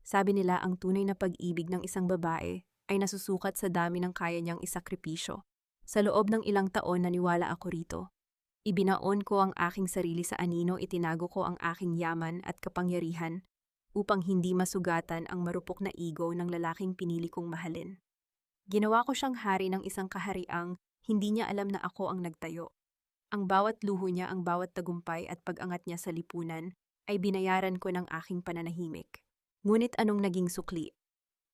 Sabi nila ang tunay na pag-ibig ng isang babae ay nasusukat sa dami ng kaya niyang isakripisyo. Sa loob ng ilang taon naniwala ako rito. Ibinaon ko ang aking sarili sa anino, itinago ko ang aking yaman at kapangyarihan upang hindi masugatan ang marupok na ego ng lalaking pinili kong mahalin. Ginawa ko siyang hari ng isang kahariang hindi niya alam na ako ang nagtayo. Ang bawat luho niya, ang bawat tagumpay at pag-angat niya sa lipunan ay binayaran ko ng aking pananahimik. Ngunit anong naging sukli?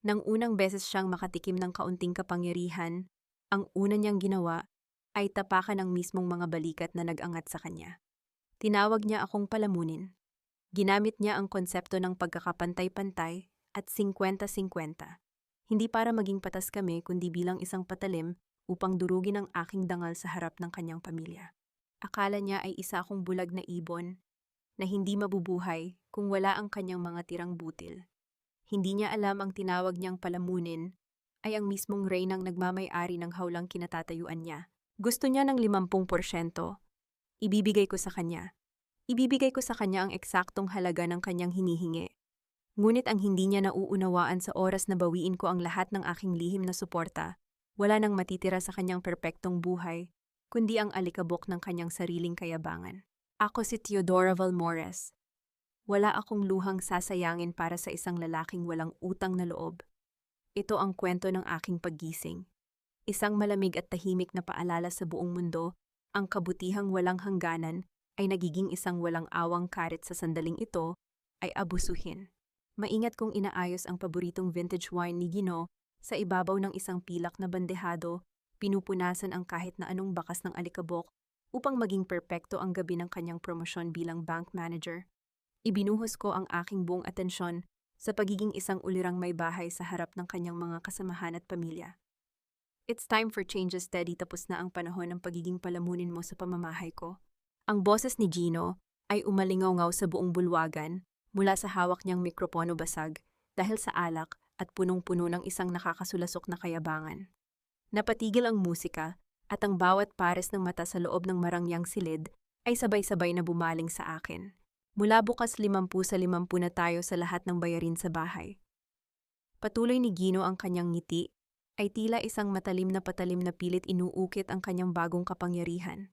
Nang unang beses siyang makatikim ng kaunting kapangyarihan, ang una niyang ginawa ay tapakan ang mismong mga balikat na nag-angat sa kanya. Tinawag niya akong palamunin. Ginamit niya ang konsepto ng pagkakapantay-pantay at 50-50. Hindi para maging patas kami kundi bilang isang patalim upang durugin ang aking dangal sa harap ng kanyang pamilya. Akala niya ay isa akong bulag na ibon na hindi mabubuhay kung wala ang kanyang mga tirang butil. Hindi niya alam ang tinawag niyang palamunin ay ang mismong reynang nagmamay-ari ng hawlang kinatatayuan niya. Gusto niya ng 50%, ibibigay ko sa kanya. Ibibigay ko sa kanya ang eksaktong halaga ng kanyang hinihingi. Ngunit ang hindi niya nauunawaan sa oras na bawiin ko ang lahat ng aking lihim na suporta, wala nang matitira sa kanyang perpektong buhay, kundi ang alikabok ng kanyang sariling kayabangan. Ako si Teodora Valmores. Wala akong luhang sasayangin para sa isang lalaking walang utang na loob. Ito ang kwento ng aking paggising. Isang malamig at tahimik na paalala sa buong mundo, ang kabutihang walang hangganan ay nagiging isang walang awang karit sa sandaling ito ay abusuhin. Maingat kong inaayos ang paboritong vintage wine ni Gino sa ibabaw ng isang pilak na bandehado, pinupunasan ang kahit na anong bakas ng alikabok upang maging perpekto ang gabi ng kanyang promosyon bilang bank manager. Ibinuhos ko ang aking buong atensyon sa pagiging isang ulirang may bahay sa harap ng kanyang mga kasamahan at pamilya. It's time for changes, Teddy. Tapos na ang panahon ng pagiging palamunin mo sa pamamahay ko. Ang boses ni Gino ay umalingaw sa buong bulwagan mula sa hawak niyang mikropono basag dahil sa alak at punong-puno ng isang nakakasulasok na kayabangan. Napatigil ang musika at ang bawat pares ng mata sa loob ng marangyang silid ay sabay-sabay na bumaling sa akin. Mula bukas 50-50 na tayo sa lahat ng bayarin sa bahay. Patuloy ni Gino, ang kanyang ngiti ay tila isang matalim na patalim na pilit inuukit ang kanyang bagong kapangyarihan.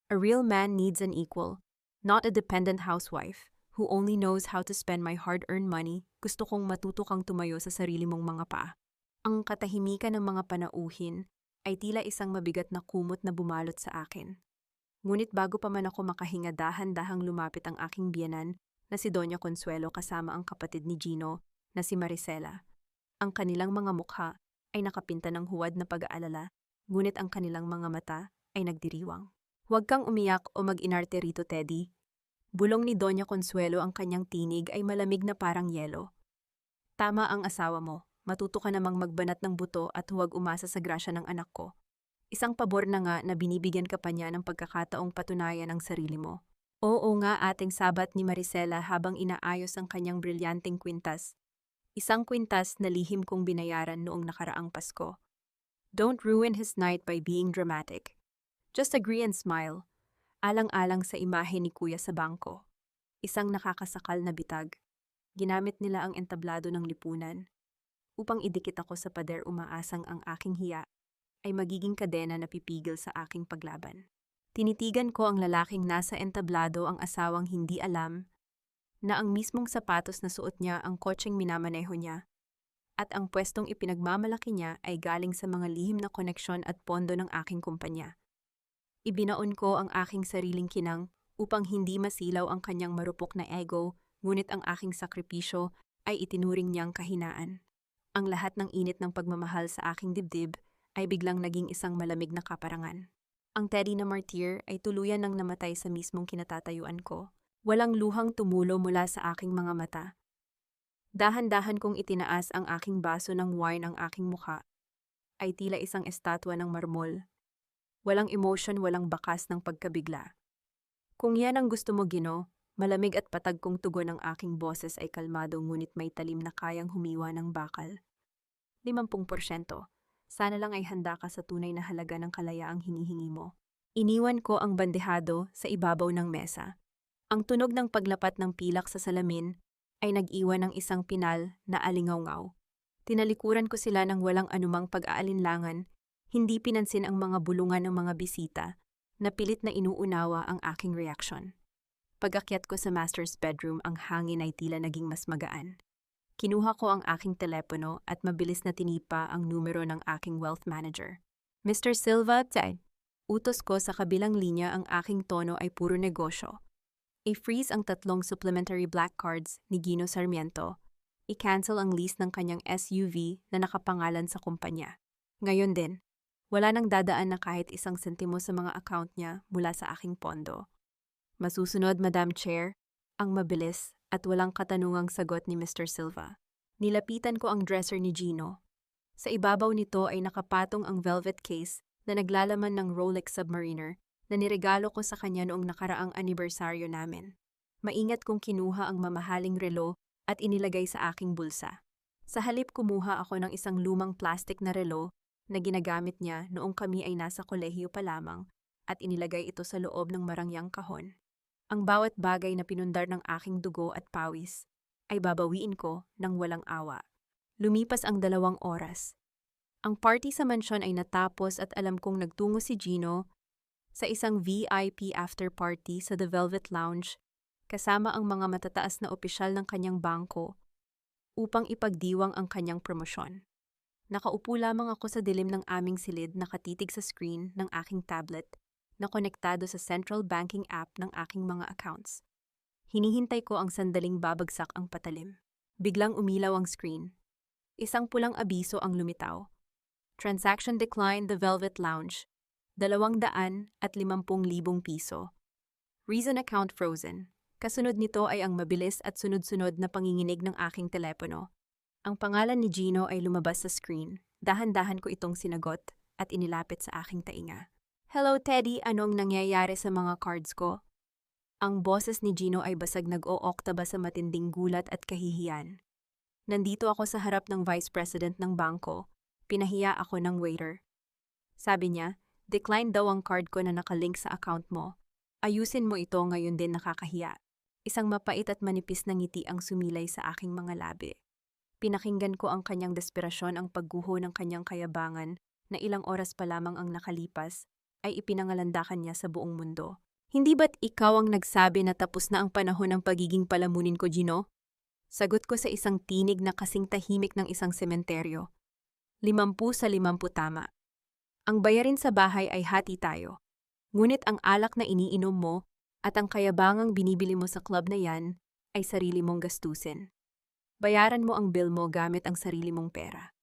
A real man needs an equal, not a dependent housewife who only knows how to spend my hard-earned money. Gusto kong matuto kang tumayo sa sarili mong mga paa. Ang katahimikan ng mga panauhin ay tila isang mabigat na kumot na bumalot sa akin. Ngunit bago pa man ako makahinga, dahan-dahang lumapit ang aking biyenan na si Doña Consuelo kasama ang kapatid ni Gino na si Maricela. Ang kanilang mga mukha ay nakapinta ng huwad na pag-aalala, ngunit ang kanilang mga mata ay nagdiriwang. Huwag kang umiyak o mag-inarte rito, Teddy. Bulong ni Doña Consuelo, ang kanyang tinig ay malamig na parang yelo. Tama ang asawa mo, matuto ka namang magbanat ng buto at huwag umasa sa grasya ng anak ko. Isang pabor na nga na binibigyan ka pa niya ng pagkakataong patunayan ang sarili mo. Oo nga, ating sabat ni Maricela habang inaayos ang kanyang brilyanteng kwintas. Isang kwintas na lihim kong binayaran noong nakaraang Pasko. Don't ruin his night by being dramatic. Just agree and smile. Alang-alang sa imahe ni Kuya sa bangko. Isang nakakasakal na bitag. Ginamit nila ang entablado ng lipunan. Upang idikit ako sa pader, umaasang ang aking hiya ay magiging kadena na pipigil sa aking paglaban. Tinitigan ko ang lalaking nasa entablado, ang asawang hindi alam na ang mismong sapatos na suot niya ang kotseng minamaneho niya at ang pwestong ipinagmamalaki niya ay galing sa mga lihim na koneksyon at pondo ng aking kumpanya. Ibinaon ko ang aking sariling kinang upang hindi masilaw ang kanyang marupok na ego, ngunit ang aking sakripisyo ay itinuring niyang kahinaan. Ang lahat ng init ng pagmamahal sa aking dibdib ay biglang naging isang malamig na kaparangan. Ang Teddy na martir ay tuluyan nang namatay sa mismong kinatatayuan ko. Walang luhang tumulo mula sa aking mga mata. Dahan-dahan kong itinaas ang aking baso ng wine, ang aking mukha ay tila isang estatwa ng marmol. Walang emotion, walang bakas ng pagkabigla. Kung yan ang gusto mo, Gino, malamig at patag kong tugon ng aking boses ay kalmado ngunit may talim na kayang humiwa ng bakal. 50%. Sana lang ay handa ka sa tunay na halaga ng kalayaang hinihingi mo. Iniwan ko ang bandehado sa ibabaw ng mesa. Ang tunog ng paglapat ng pilak sa salamin ay nag-iwan ng isang pinal na alingawngaw. Tinalikuran ko sila ng walang anumang pag-aalinlangan, hindi pinansin ang mga bulungan ng mga bisita, na pilit na inuunawa ang aking reaksyon. Pag-akyat ko sa master's bedroom, ang hangin ay tila naging mas magaan. Kinuha ko ang aking telepono at mabilis na tinipa ang numero ng aking wealth manager. Mr. Silva, utos ko sa kabilang linya. Ang aking tono ay puro negosyo. I-freeze ang 3 supplementary black cards ni Gino Sarmiento. I-cancel ang lease ng kanyang SUV na nakapangalan sa kumpanya. Ngayon din, wala nang dadaan na kahit 1 sentimo sa mga account niya mula sa aking pondo. Masusunod, Madam Chair, ang mabilis at walang katanungang sagot ni Mr. Silva. Nilapitan ko ang dresser ni Gino. Sa ibabaw nito ay nakapatong ang velvet case na naglalaman ng Rolex Submariner na niregalo ko sa kanya noong nakaraang anibersaryo namin. Maingat kong kinuha ang mamahaling relo at inilagay sa aking bulsa. Sa halip, kumuha ako ng isang lumang plastic na relo na ginagamit niya noong kami ay nasa kolehiyo pa lamang at inilagay ito sa loob ng marangyang kahon. Ang bawat bagay na pinundar ng aking dugo at pawis ay babawiin ko ng walang awa. Lumipas ang 2 oras. Ang party sa mansyon ay natapos at alam kong nagtungo si Gino sa isang VIP after party sa The Velvet Lounge kasama ang mga matataas na opisyal ng kanyang bangko upang ipagdiwang ang kanyang promosyon. Nakaupo lamang ako sa dilim ng aming silid, nakatitig sa screen ng aking tablet na konektado sa central banking app ng aking mga accounts. Hinihintay ko ang sandaling babagsak ang patalim. Biglang umilaw ang screen. Isang pulang abiso ang lumitaw. Transaction declined, The Velvet Lounge. 250,000 piso. Reason account frozen. Kasunod nito ay ang mabilis at sunod-sunod na panginginig ng aking telepono. Ang pangalan ni Gino ay lumabas sa screen. Dahan-dahan ko itong sinagot at inilapit sa aking tainga. Hello, Teddy, anong nangyayari sa mga cards ko? Ang boses ni Gino ay basag, nag-o-oktaba sa matinding gulat at kahihiyan. Nandito ako sa harap ng vice president ng bangko. Pinahiya ako ng waiter. Sabi niya, decline daw ang card ko na nakalink sa account mo. Ayusin mo ito, ngayon din nakakahiya. Isang mapait at manipis na ngiti ang sumilay sa aking mga labi. Pinakinggan ko ang kanyang desperasyon, ang pagguho ng kanyang kayabangan na ilang oras pa lamang ang nakalipas ay ipinangalandakan niya sa buong mundo. Hindi ba't ikaw ang nagsabi na tapos na ang panahon ng pagiging palamunin ko, Gino? Sagot ko sa isang tinig na kasing tahimik ng isang sementeryo. 50 sa 50 tama. Ang bayarin sa bahay ay hati tayo. Ngunit ang alak na iniinom mo at ang kayabangang binibili mo sa club na yan ay sarili mong gastusin. Bayaran mo ang bill mo gamit ang sarili mong pera.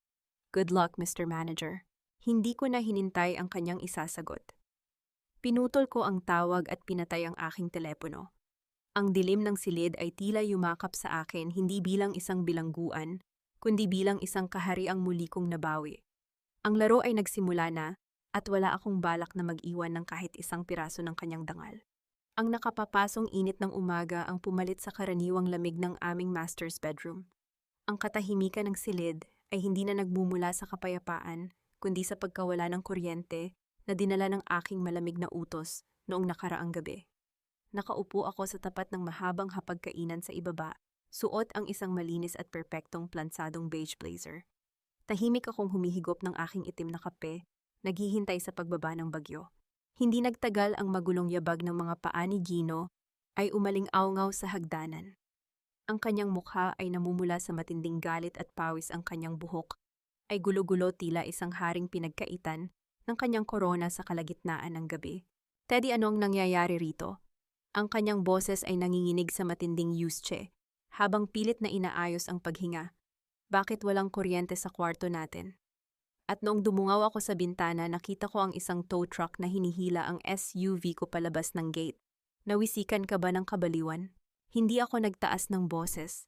Good luck, Mr. Manager. Hindi ko na hinintay ang kanyang isasagot. Pinutol ko ang tawag at pinatay ang aking telepono. Ang dilim ng silid ay tila yumakap sa akin, hindi bilang isang bilangguan, kundi bilang isang kahariang muli kong nabawi. Ang laro ay nagsimula na at wala akong balak na mag-iwan ng kahit isang piraso ng kanyang dangal. Ang nakapapasong init ng umaga ang pumalit sa karaniwang lamig ng aming master's bedroom. Ang katahimikan ng silid ay hindi na nagmumula sa kapayapaan, kundi sa pagkawala ng kuryente na dinala ng aking malamig na utos noong nakaraang gabi. Nakaupo ako sa tapat ng mahabang hapagkainan sa ibaba, suot ang isang malinis at perpektong plansadong beige blazer. Tahimik akong humihigop ng aking itim na kape, naghihintay sa pagbaba ng bagyo. Hindi nagtagal, ang magulong yabag ng mga paa ni Gino ay umaling-awngaw sa hagdanan. Ang kanyang mukha ay namumula sa matinding galit at pawis, ang kanyang buhok ay gulo-gulo, tila isang haring pinagkaitan ng kanyang korona sa kalagitnaan ng gabi. Teddy, anong nangyayari rito? Ang kanyang boses ay nanginginig sa matinding yusche, habang pilit na inaayos ang paghinga. Bakit walang kuryente sa kwarto natin? At noong dumungaw ako sa bintana, nakita ko ang isang tow truck na hinihila ang SUV ko palabas ng gate. Nawisikan ka ba ng kabaliwan? Hindi ako nagtaas ng boses.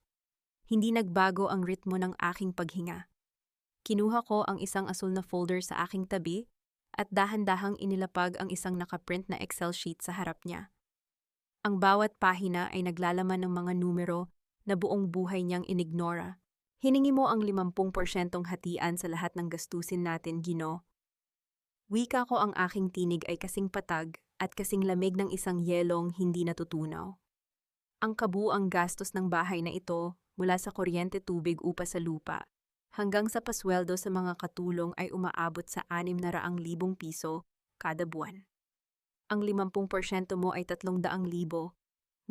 Hindi nagbago ang ritmo ng aking paghinga. Kinuha ko ang isang asul na folder sa aking tabi at dahan-dahang inilapag ang isang nakaprint na Excel sheet sa harap niya. Ang bawat pahina ay naglalaman ng mga numero na buong buhay niyang inignora. Hiningi mo ang 50% hatian sa lahat ng gastusin natin, Gino. Wika ko, ang aking tinig ay kasing patag at kasing lamig ng isang yelong hindi natutunaw. Ang kabuang gastos ng bahay na ito mula sa kuryente, tubig, upa sa lupa, hanggang sa pasweldo sa mga katulong ay umaabot sa 600,000 piso kada buwan. Ang 50% mo ay 300,000,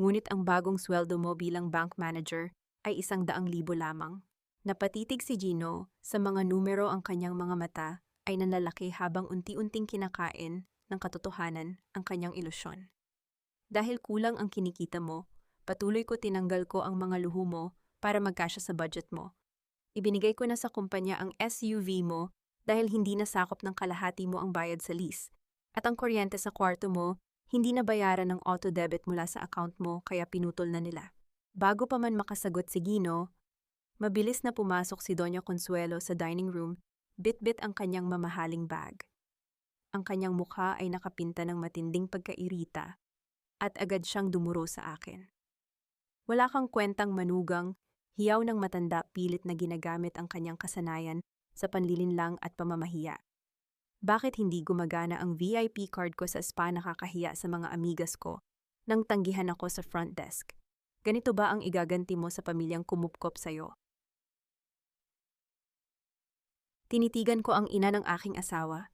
ngunit ang bagong sweldo mo bilang bank manager ay 100,000 lamang. Napatitig si Gino, sa mga numero ang kanyang mga mata ay nanlalaki habang unti-unting kinakain ng katotohanan ang kanyang ilusyon. Dahil kulang ang kinikita mo, patuloy ko tinanggal ko ang mga luho mo para magkasya sa budget mo. Ibinigay ko na sa kumpanya ang SUV mo dahil hindi nasakop ng kalahati mo ang bayad sa lease. At ang kuryente sa kwarto mo, hindi na bayaran ng auto-debit mula sa account mo kaya pinutol na nila. Bago pa man makasagot si Gino, mabilis na pumasok si Doña Consuelo sa dining room, bit-bit ang kanyang mamahaling bag. Ang kanyang mukha ay nakapinta ng matinding pagkairita at agad siyang dumuro sa akin. Wala kang kwentang manugang, hiyaw ng matanda pilit na ginagamit ang kanyang kasanayan sa panlilinlang at pamamahiya. Bakit hindi gumagana ang VIP card ko sa spa nakakahiya sa mga amigas ko nang tanggihan ako sa front desk? Ganito ba ang igaganti mo sa pamilyang kumupkop sa'yo? Tinitigan ko ang ina ng aking asawa.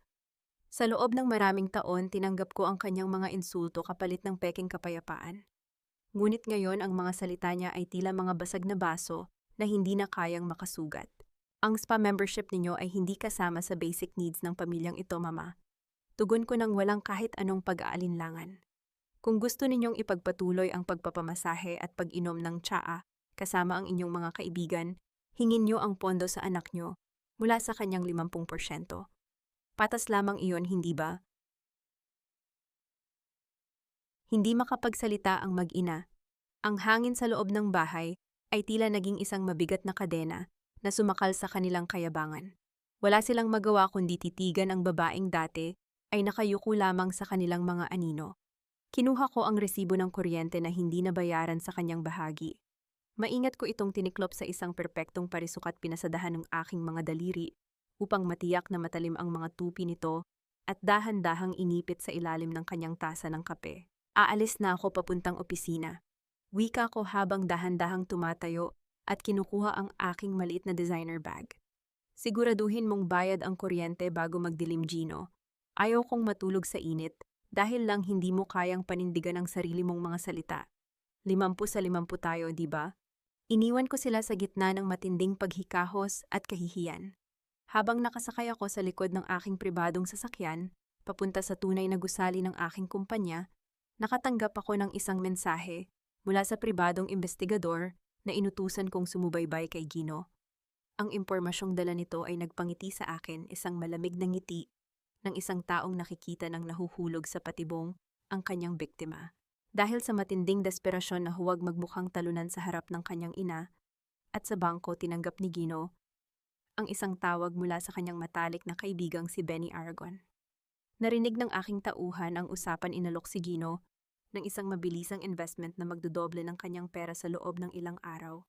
Sa loob ng maraming taon, tinanggap ko ang kanyang mga insulto kapalit ng peking kapayapaan. Ngunit ngayon ang mga salita niya ay tila mga basag na baso na hindi na kayang makasugat. Ang spa membership ninyo ay hindi kasama sa basic needs ng pamilyang ito, Mama. Tugon ko nang walang kahit anong pag-aalinlangan. Kung gusto ninyong ipagpatuloy ang pagpapamasahe at pag-inom ng tsaa kasama ang inyong mga kaibigan, hingin nyo ang pondo sa anak nyo mula sa kanyang 50%. Patas lamang iyon, hindi ba? Hindi makapagsalita ang mag-ina. Ang hangin sa loob ng bahay ay tila naging isang mabigat na kadena na sumakal sa kanilang kayabangan. Wala silang magawa kundi titigan ang babaeng dati ay nakayuko lamang sa kanilang mga anino. Kinuha ko ang resibo ng kuryente na hindi nabayaran sa kanyang bahagi. Maingat ko itong tiniklop sa isang perpektong parisukat pinasadahan ng aking mga daliri upang matiyak na matalim ang mga tupi nito at dahan-dahang inipit sa ilalim ng kanyang tasa ng kape. Aalis na ako papuntang opisina. Wika ko habang dahan-dahang tumatayo at kinukuha ang aking maliit na designer bag. Siguraduhin mong bayad ang kuryente bago magdilim, Gino. Ayaw kong matulog sa init dahil lang hindi mo kayang panindigan ang sarili mong mga salita. 50-50 tayo, di ba? Iniwan ko sila sa gitna ng matinding paghikahos at kahihiyan. Habang nakasakay ako sa likod ng aking pribadong sasakyan, papunta sa tunay na gusali ng aking kumpanya, nakatanggap ako ng isang mensahe mula sa pribadong investigador na inutusan kong sumubaybay kay Gino. Ang impormasyong dala nito ay nagpangiti sa akin, isang malamig na ngiti ng isang taong nakikita ng nahuhulog sa patibong ang kanyang biktima. Dahil sa matinding desperasyon na huwag magmukhang talunan sa harap ng kanyang ina, at sa bangko tinanggap ni Gino ang isang tawag mula sa kanyang matalik na kaibigang si Benny Aragon. Narinig ng aking tauhan ang usapan, inalok si Gino ng isang mabilisang investment na magdodoble ng kanyang pera sa loob ng ilang araw.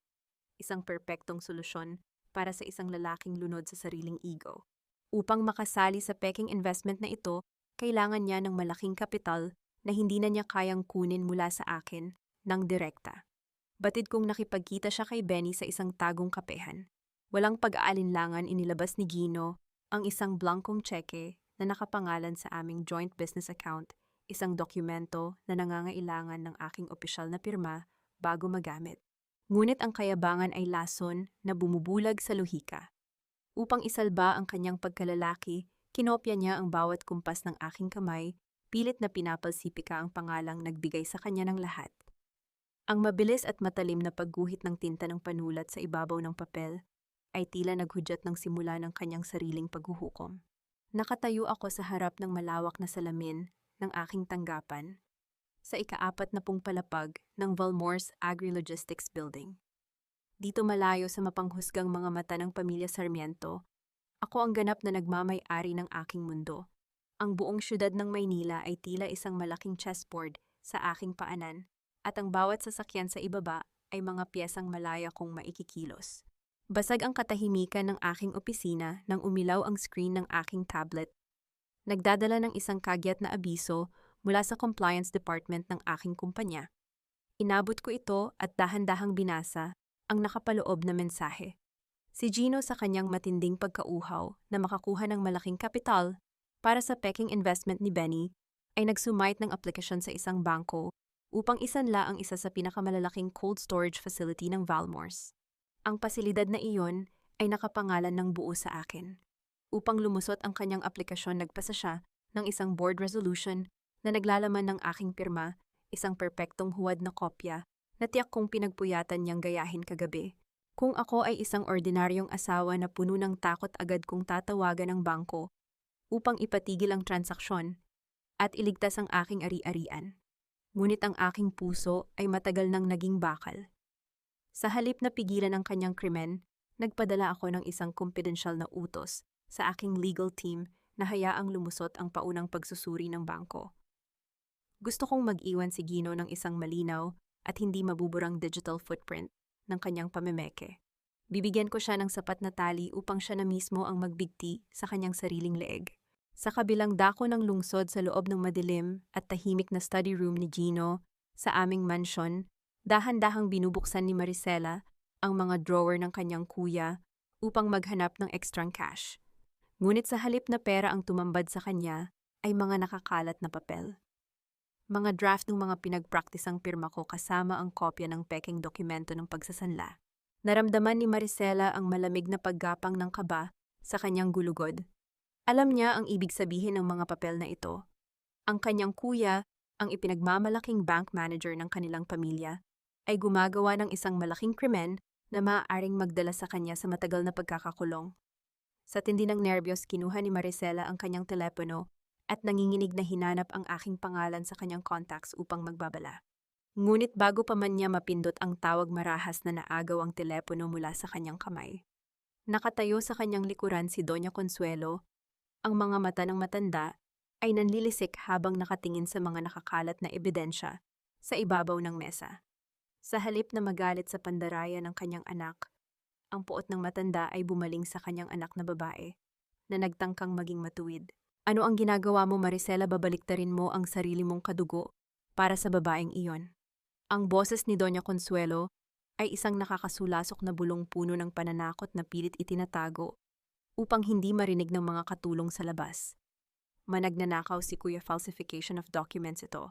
Isang perpektong solusyon para sa isang lalaking lunod sa sariling ego. Upang makasali sa peking investment na ito, kailangan niya ng malaking kapital na hindi na niya kayang kunin mula sa akin ng direkta. Batid kong nakipagkita siya kay Benny sa isang tagong kapehan. Walang pag-aalinlangan, inilabas ni Gino ang isang blankong tseke na nakapangalan sa aming joint business account, isang dokumento na nangangailangan ng aking opisyal na pirma bago magamit. Ngunit ang kayabangan ay lason na bumubulag sa luhika. Upang isalba ang kanyang pagkalalaki, kinopya niya ang bawat kumpas ng aking kamay, pilit na pinapalsipika ang pangalang nagbigay sa kanya ng lahat. Ang mabilis at matalim na pagguhit ng tinta ng panulat sa ibabaw ng papel ay tila naghudyat ng simula ng kanyang sariling paghuhukom. Nakatayo ako sa harap ng malawak na salamin ng aking tanggapan sa ika-40 palapag ng Valmores Agri-Logistics Building. Dito malayo sa mapanghusgang mga mata ng pamilya Sarmiento, ako ang ganap na nagmamay-ari ng aking mundo. Ang buong syudad ng Maynila ay tila isang malaking chessboard sa aking paanan at ang bawat sasakyan sa ibaba ay mga piyesang malaya kong maikikilos. Basag ang katahimikan ng aking opisina nang umilaw ang screen ng aking tablet. Nagdadala ng isang kagyat na abiso mula sa compliance department ng aking kumpanya. Inabot ko ito at dahan-dahang binasa ang nakapaloob na mensahe. Si Gino sa kanyang matinding pagkauhaw na makakuha ng malaking kapital para sa peking investment ni Benny ay nagsumite ng aplikasyon sa isang bangko upang isanla ang isa sa pinakamalalaking cold storage facility ng Valmores. Ang pasilidad na iyon ay nakapangalan ng buo sa akin. Upang lumusot ang kanyang aplikasyon, nagpasa siya ng isang board resolution na naglalaman ng aking pirma, isang perpektong huwad na kopya na tiyak kong pinagpuyatan niyang gayahin kagabi. Kung ako ay isang ordinaryong asawa na puno ng takot, agad kong tatawagan ang bangko upang ipatigil ang transaksyon at iligtas ang aking ari-arian. Ngunit ang aking puso ay matagal nang naging bakal. Sa halip na pigilan ang kanyang krimen, nagpadala ako ng isang kumpidensyal na utos sa aking legal team na hayaang lumusot ang paunang pagsusuri ng bangko. Gusto kong mag-iwan si Gino ng isang malinaw at hindi mabuburang digital footprint ng kanyang pamemeke. Bibigyan ko siya ng sapat na tali upang siya na mismo ang magbigti sa kanyang sariling leeg. Sa kabilang dako ng lungsod, sa loob ng madilim at tahimik na study room ni Gino sa aming mansyon, dahan-dahang binubuksan ni Maricela ang mga drawer ng kanyang kuya upang maghanap ng extrang cash. Ngunit sa halip na pera ang tumambad sa kanya, ay mga nakakalat na papel. Mga draft ng mga pinagpraktisang pirma ko kasama ang kopya ng peking dokumento ng pagsasanla. Naramdaman ni Maricela ang malamig na paggapang ng kaba sa kanyang gulugod. Alam niya ang ibig sabihin ng mga papel na ito. Ang kanyang kuya, ang ipinagmamalaking bank manager ng kanilang pamilya, ay gumagawa ng isang malaking krimen na maaaring magdala sa kanya sa matagal na pagkakakulong. Sa tindi ng nerbiyos, kinuha ni Maricela ang kanyang telepono at nanginginig na hinanap ang aking pangalan sa kanyang contacts upang magbabala. Ngunit bago pa man niya mapindot ang tawag, marahas na naagaw ang telepono mula sa kanyang kamay. Nakatayo sa kanyang likuran si Doña Consuelo. Ang mga mata ng matanda ay nanlilisik habang nakatingin sa mga nakakalat na ebidensya sa ibabaw ng mesa. Sa halip na magalit sa pandaraya ng kanyang anak, ang puot ng matanda ay bumaling sa kanyang anak na babae na nagtangkang maging matuwid. Ano ang ginagawa mo, Maricela? Babaliktarin mo ang sarili mong kadugo para sa babaeng iyon. Ang boses ni Doña Consuelo ay isang nakakasulasok na bulong-puno ng pananakot na pilit itinatago upang hindi marinig ng mga katulong sa labas. Managnanakaw si Kuya, falsification of documents ito.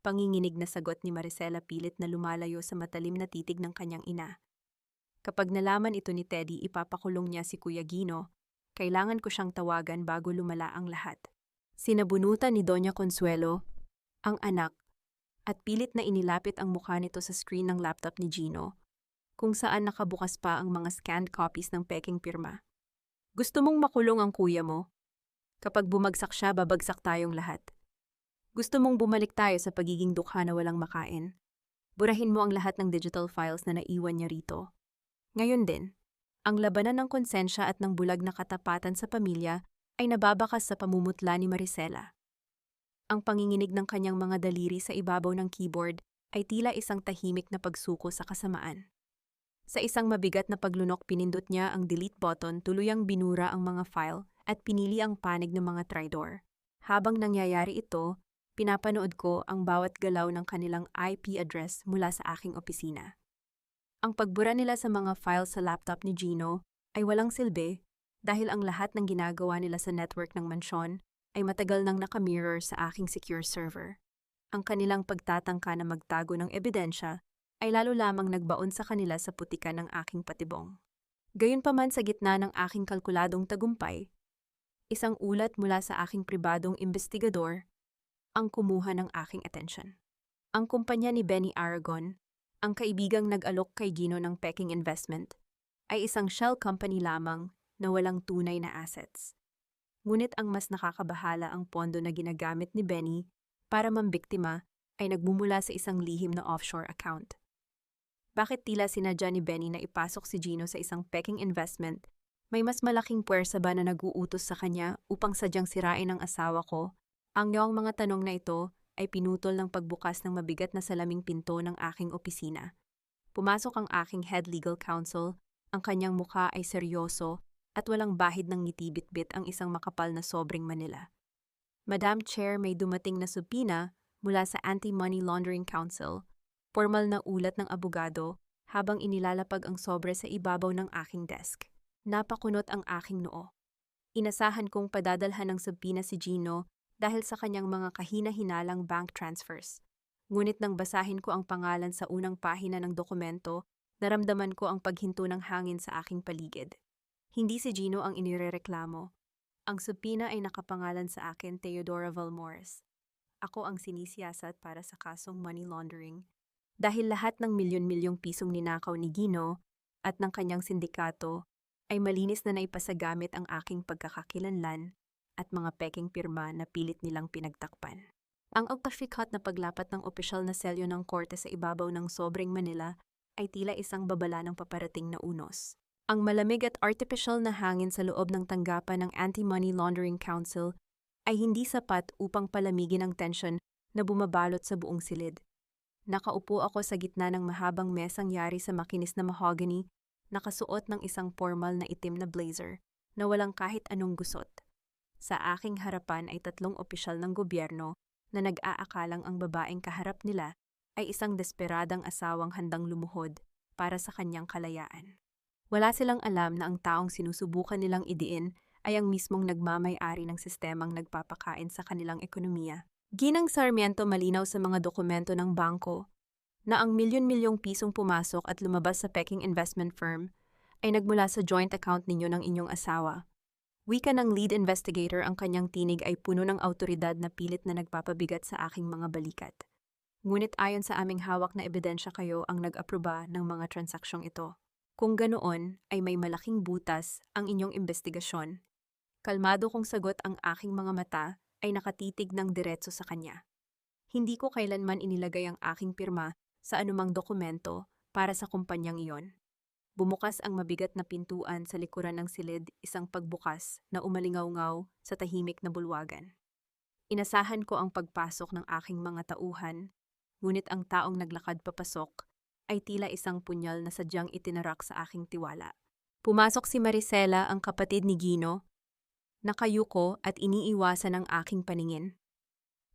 Panginginig na sagot ni Maricela, pilit na lumalayo sa matalim na titig ng kanyang ina. Kapag nalaman ito ni Teddy, ipapakulong niya si Kuya Gino. Kailangan ko siyang tawagan bago lumala ang lahat. Sinabunutan ni Doña Consuelo ang anak at pilit na inilapit ang mukha nito sa screen ng laptop ni Gino, kung saan nakabukas pa ang mga scanned copies ng peking pirma. Gusto mong makulong ang kuya mo? Kapag bumagsak siya, babagsak tayong lahat. Gusto mong bumalik tayo sa pagiging dukha na walang makain? Burahin mo ang lahat ng digital files na naiwan niya rito. Ngayon din, ang labanan ng konsensya at ng bulag na katapatan sa pamilya ay nababakas sa pamumutla ni Maricela. Ang panginginig ng kanyang mga daliri sa ibabaw ng keyboard ay tila isang tahimik na pagsuko sa kasamaan. Sa isang mabigat na paglunok, pinindot niya ang delete button, tuluyang binura ang mga file at pinili ang panig ng mga traitor. Habang nangyayari ito, pinapanood ko ang bawat galaw ng kanilang IP address mula sa aking opisina. Ang pagbura nila sa mga file sa laptop ni Gino ay walang silbi dahil ang lahat ng ginagawa nila sa network ng mansyon ay matagal nang nakamirror sa aking secure server. Ang kanilang pagtatangka na magtago ng ebidensya ay lalo lamang nagbaon sa kanila sa putikan ng aking patibong. Gayunpaman, sa gitna ng aking kalkuladong tagumpay, isang ulat mula sa aking pribadong investigador ang kumuha ng aking atensyon. Ang kumpanya ni Benny Aragon, ang kaibigang nag-alok kay Gino ng peking investment, ay isang shell company lamang na walang tunay na assets. Ngunit ang mas nakakabahala, ang pondo na ginagamit ni Benny para mambiktima ay nagmumula sa isang lihim na offshore account. Bakit tila sinadya ni Benny na ipasok si Gino sa isang peking investment? May mas malaking puwersa ba na nag-uutos sa kanya upang sadyang sirain ang asawa ko? Ang iyong mga tanong na ito ay pinutol ng pagbukas ng mabigat na salaming pinto ng aking opisina. Pumasok ang aking head legal counsel, ang kanyang mukha ay seryoso at walang bahid ng ngiti, bitbit ang isang makapal na sobring Manila. Madam Chair, may dumating na subpoena mula sa Anti-Money Laundering Council, formal na ulat ng abogado habang inilalapag ang sobre sa ibabaw ng aking desk. Napakunot ang aking noo. Inasahan kong padadalhan ng subpina si Gino dahil sa kanyang mga kahina-hinalang bank transfers. Ngunit nang basahin ko ang pangalan sa unang pahina ng dokumento, naramdaman ko ang paghinto ng hangin sa aking paligid. Hindi si Gino ang inirereklamo. Ang subpina ay nakapangalan sa akin, Teodora Valmores. Ako ang sinisiyasat para sa kasong money laundering. Dahil lahat ng milyon-milyong pisong ninakaw ni Gino at ng kanyang sindikato ay malinis na naipasagamit ang aking pagkakakilanlan at mga peking pirma na pilit nilang pinagtakpan. Ang octafikat na paglapat ng opisyal na selyo ng korte sa ibabaw ng sobrang Manila ay tila isang babala ng paparating na unos. Ang malamig at artificial na hangin sa loob ng tanggapan ng Anti-Money Laundering Council ay hindi sapat upang palamigin ang tensyon na bumabalot sa buong silid. Nakaupo ako sa gitna ng mahabang mesang yari sa makinis na mahogany, nakasuot ng isang formal na itim na blazer na walang kahit anong gusot. Sa aking harapan ay 3 opisyal ng gobyerno na nag-aakalang ang babaeng kaharap nila ay isang desperadang asawang handang lumuhod para sa kanyang kalayaan. Wala silang alam na ang taong sinusubukan nilang idiin ay ang mismong nagmamay-ari ng sistemang nagpapakain sa kanilang ekonomiya. Ginang Sarmiento malinaw sa mga dokumento ng bangko na ang milyon-milyong pisong pumasok at lumabas sa peking investment firm ay nagmula sa joint account ninyo ng inyong asawa. Wika ng lead investigator, ang kanyang tinig ay puno ng awtoridad na pilit na nagpapabigat sa aking mga balikat. Ngunit ayon sa aming hawak na ebidensya, kayo ang nag-aproba ng mga transaksyong ito. Kung ganoon ay may malaking butas ang inyong investigasyon. Kalmado kong sagot, ang aking mga mata ay nakatitig ng diretso sa kanya. Hindi ko kailanman inilagay ang aking pirma sa anumang dokumento para sa kumpanyang iyon. Bumukas ang mabigat na pintuan sa likuran ng silid, isang pagbukas na umalingaw-ngaw sa tahimik na bulwagan. Inasahan ko ang pagpasok ng aking mga tauhan, ngunit ang taong naglakad papasok ay tila isang punyal na sadyang itinarak sa aking tiwala. Pumasok si Maricela, ang kapatid ni Gino. Nakayuko at iniiwasan ang aking paningin.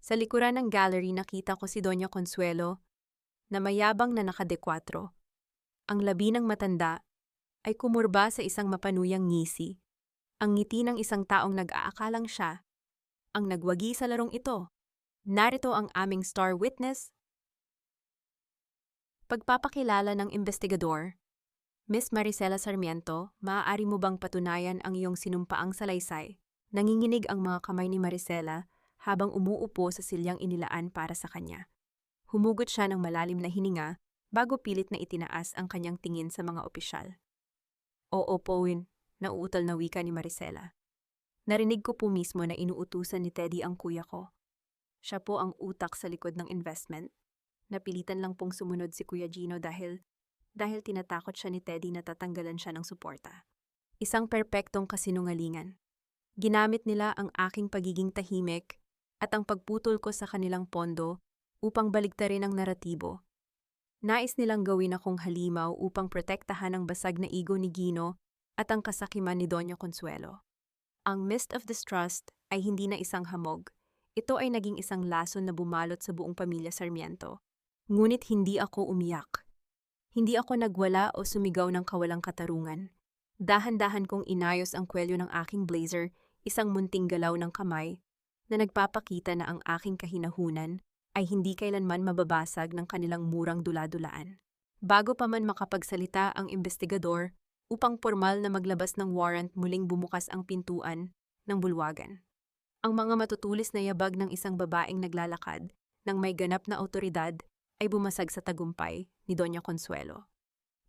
Sa likuran ng gallery nakita ko si Doña Consuelo na mayabang na nakadekwatro. Ang labi ng matanda ay kumurba sa isang mapanuyang ngisi. Ang ngiti ng isang taong nag-aakalang siya ang nagwagi sa larong ito. Narito ang aming star witness. Pagpapakilala ng investigador. Miss Maricela Sarmiento, maaari mo bang patunayan ang iyong sinumpaang salaysay? Nanginginig ang mga kamay ni Maricela habang umuupo sa silyang inilaan para sa kanya. Humugot siya ng malalim na hininga bago pilit na itinaas ang kanyang tingin sa mga opisyal. Oo po, nauutal na wika ni Maricela. Narinig ko po mismo na inuutusan ni Teddy ang kuya ko. Siya po ang utak sa likod ng investment. Napilitan lang pong sumunod si Kuya Gino dahil tinatakot siya ni Teddy na tatanggalan siya ng suporta. Isang perpektong kasinungalingan. Ginamit nila ang aking pagiging tahimik at ang pagputol ko sa kanilang pondo upang baligtarin ang naratibo. Nais nilang gawin akong halimaw upang protektahan ang basag na ego ni Gino at ang kasakiman ni Doña Consuelo. Ang mist of distrust ay hindi na isang hamog. Ito ay naging isang lason na bumalot sa buong pamilya Sarmiento. Ngunit hindi ako umiyak. Hindi ako nagwala o sumigaw ng kawalang katarungan. Dahan-dahan kong inayos ang kwelyo ng aking blazer, isang munting galaw ng kamay, na nagpapakita na ang aking kahinahunan ay hindi kailanman mababasag ng kanilang murang dula-dulaan. Bago pa man makapagsalita ang investigador, upang formal na maglabas ng warrant, muling bumukas ang pintuan ng bulwagan. Ang mga matutulis na yabag ng isang babaeng naglalakad ng may ganap na awtoridad ay bumasag sa tagumpay ni Doña Consuelo.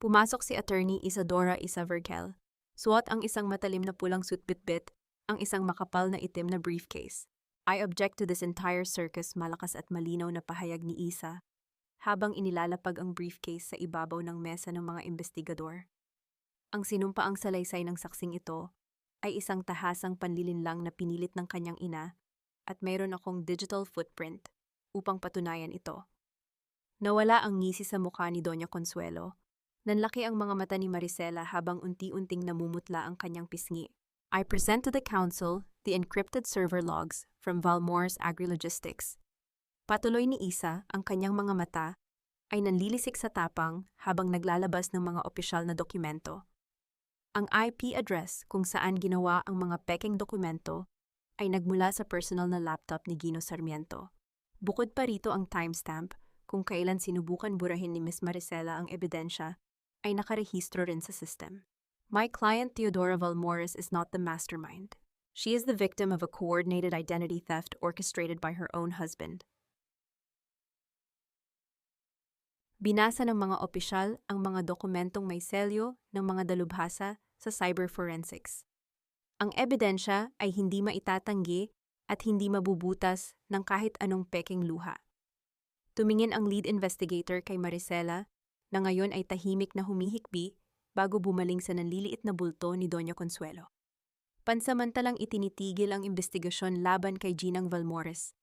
Pumasok si Attorney Isadora Isa Vergel. Suot ang isang matalim na pulang suit, bitbit ang isang makapal na itim na briefcase. I object to this entire circus, malakas at malinaw na pahayag ni Isa, habang inilalapag ang briefcase sa ibabaw ng mesa ng mga investigador. Ang sinumpaang salaysay ng saksing ito ay isang tahasang panlilinlang na pinilit ng kanyang ina at mayroon akong digital footprint upang patunayan ito. Nawala ang ngisi sa mukha ni Doña Consuelo. Nanlaki ang mga mata ni Maricela habang unti-unting namumutla ang kanyang pisngi. I present to the council the encrypted server logs from Valmores Agri-Logistics. Patuloy ni Isa, ang kanyang mga mata ay nanlilisik sa tapang habang naglalabas ng mga opisyal na dokumento. Ang IP address kung saan ginawa ang mga pekeng dokumento ay nagmula sa personal na laptop ni Gino Sarmiento. Bukod pa rito ang timestamp kung kailan sinubukan burahin ni Ms. Maricela ang ebidensya ay nakarehistro rin sa system. My client Teodora Valmores is not the mastermind. She is the victim of a coordinated identity theft orchestrated by her own husband. Binasa ng mga opisyal ang mga dokumentong may selyo ng mga dalubhasa sa cyber forensics. Ang ebidensya ay hindi maitatanggi at hindi mabubutas ng kahit anong pekeng luha. Tumingin ang lead investigator kay Maricela na ngayon ay tahimik na humihikbi bago bumaling sa nanliliit na bulto ni Doña Consuelo. Pansamantalang itinitigil ang investigasyon laban kay Ginang Valmores.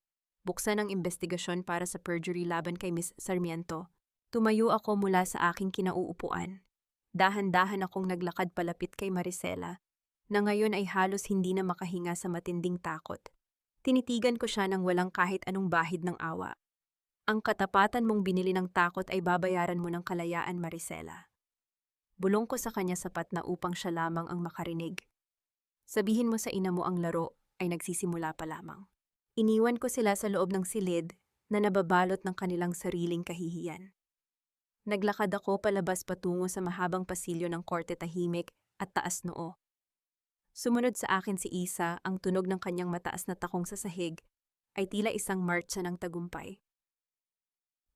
Buksan ang investigasyon para sa perjury laban kay Ms. Sarmiento. Tumayo ako mula sa aking kinauupuan. Dahan-dahan akong naglakad palapit kay Maricela, na ngayon ay halos hindi na makahinga sa matinding takot. Tinitigan ko siya ng walang kahit anong bahid ng awa. Ang katapatan mong binili ng takot ay babayaran mo ng kalayaan, Maricela. Bulong ko sa kanya sapat na upang siya lamang ang makarinig. Sabihin mo sa ina mo ang laro ay nagsisimula pa lamang. Iniwan ko sila sa loob ng silid na nababalot ng kanilang sariling kahihiyan. Naglakad ako palabas patungo sa mahabang pasilyo ng korte tahimik at taas noo. Sumunod sa akin si Isa, ang tunog ng kanyang mataas na takong sa sahig ay tila isang martsa ng tagumpay.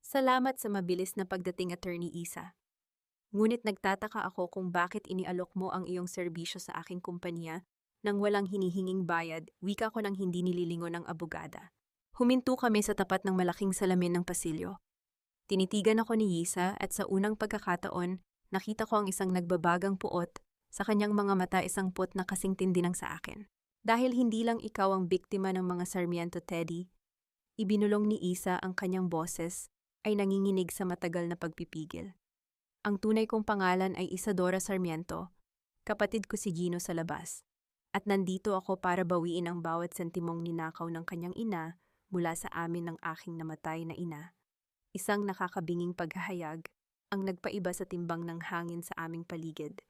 Salamat sa mabilis na pagdating, Attorney Isa. Ngunit nagtataka ako kung bakit inialok mo ang iyong serbisyo sa aking kumpanya nang walang hinihinging bayad, wika ko nang hindi nililingon ng abogada. Huminto kami sa tapat ng malaking salamin ng pasilyo. Tinitigan ako ni Isa at sa unang pagkakataon, nakita ko ang isang nagbabagang puot, sa kanyang mga mata isang puot na kasing tindi ng sa akin. Dahil hindi lang ikaw ang biktima ng mga Sarmiento, Teddy, ibinulong ni Isa ang kanyang boses ay nanginginig sa matagal na pagpipigil. Ang tunay kong pangalan ay Isadora Sarmiento, kapatid ko si Gino sa labas, at nandito ako para bawiin ang bawat sentimong ninakaw ng kanyang ina mula sa amin ng aking namatay na ina. Isang nakakabinging paghahayag ang nagpaiba sa timbang ng hangin sa aming paligid.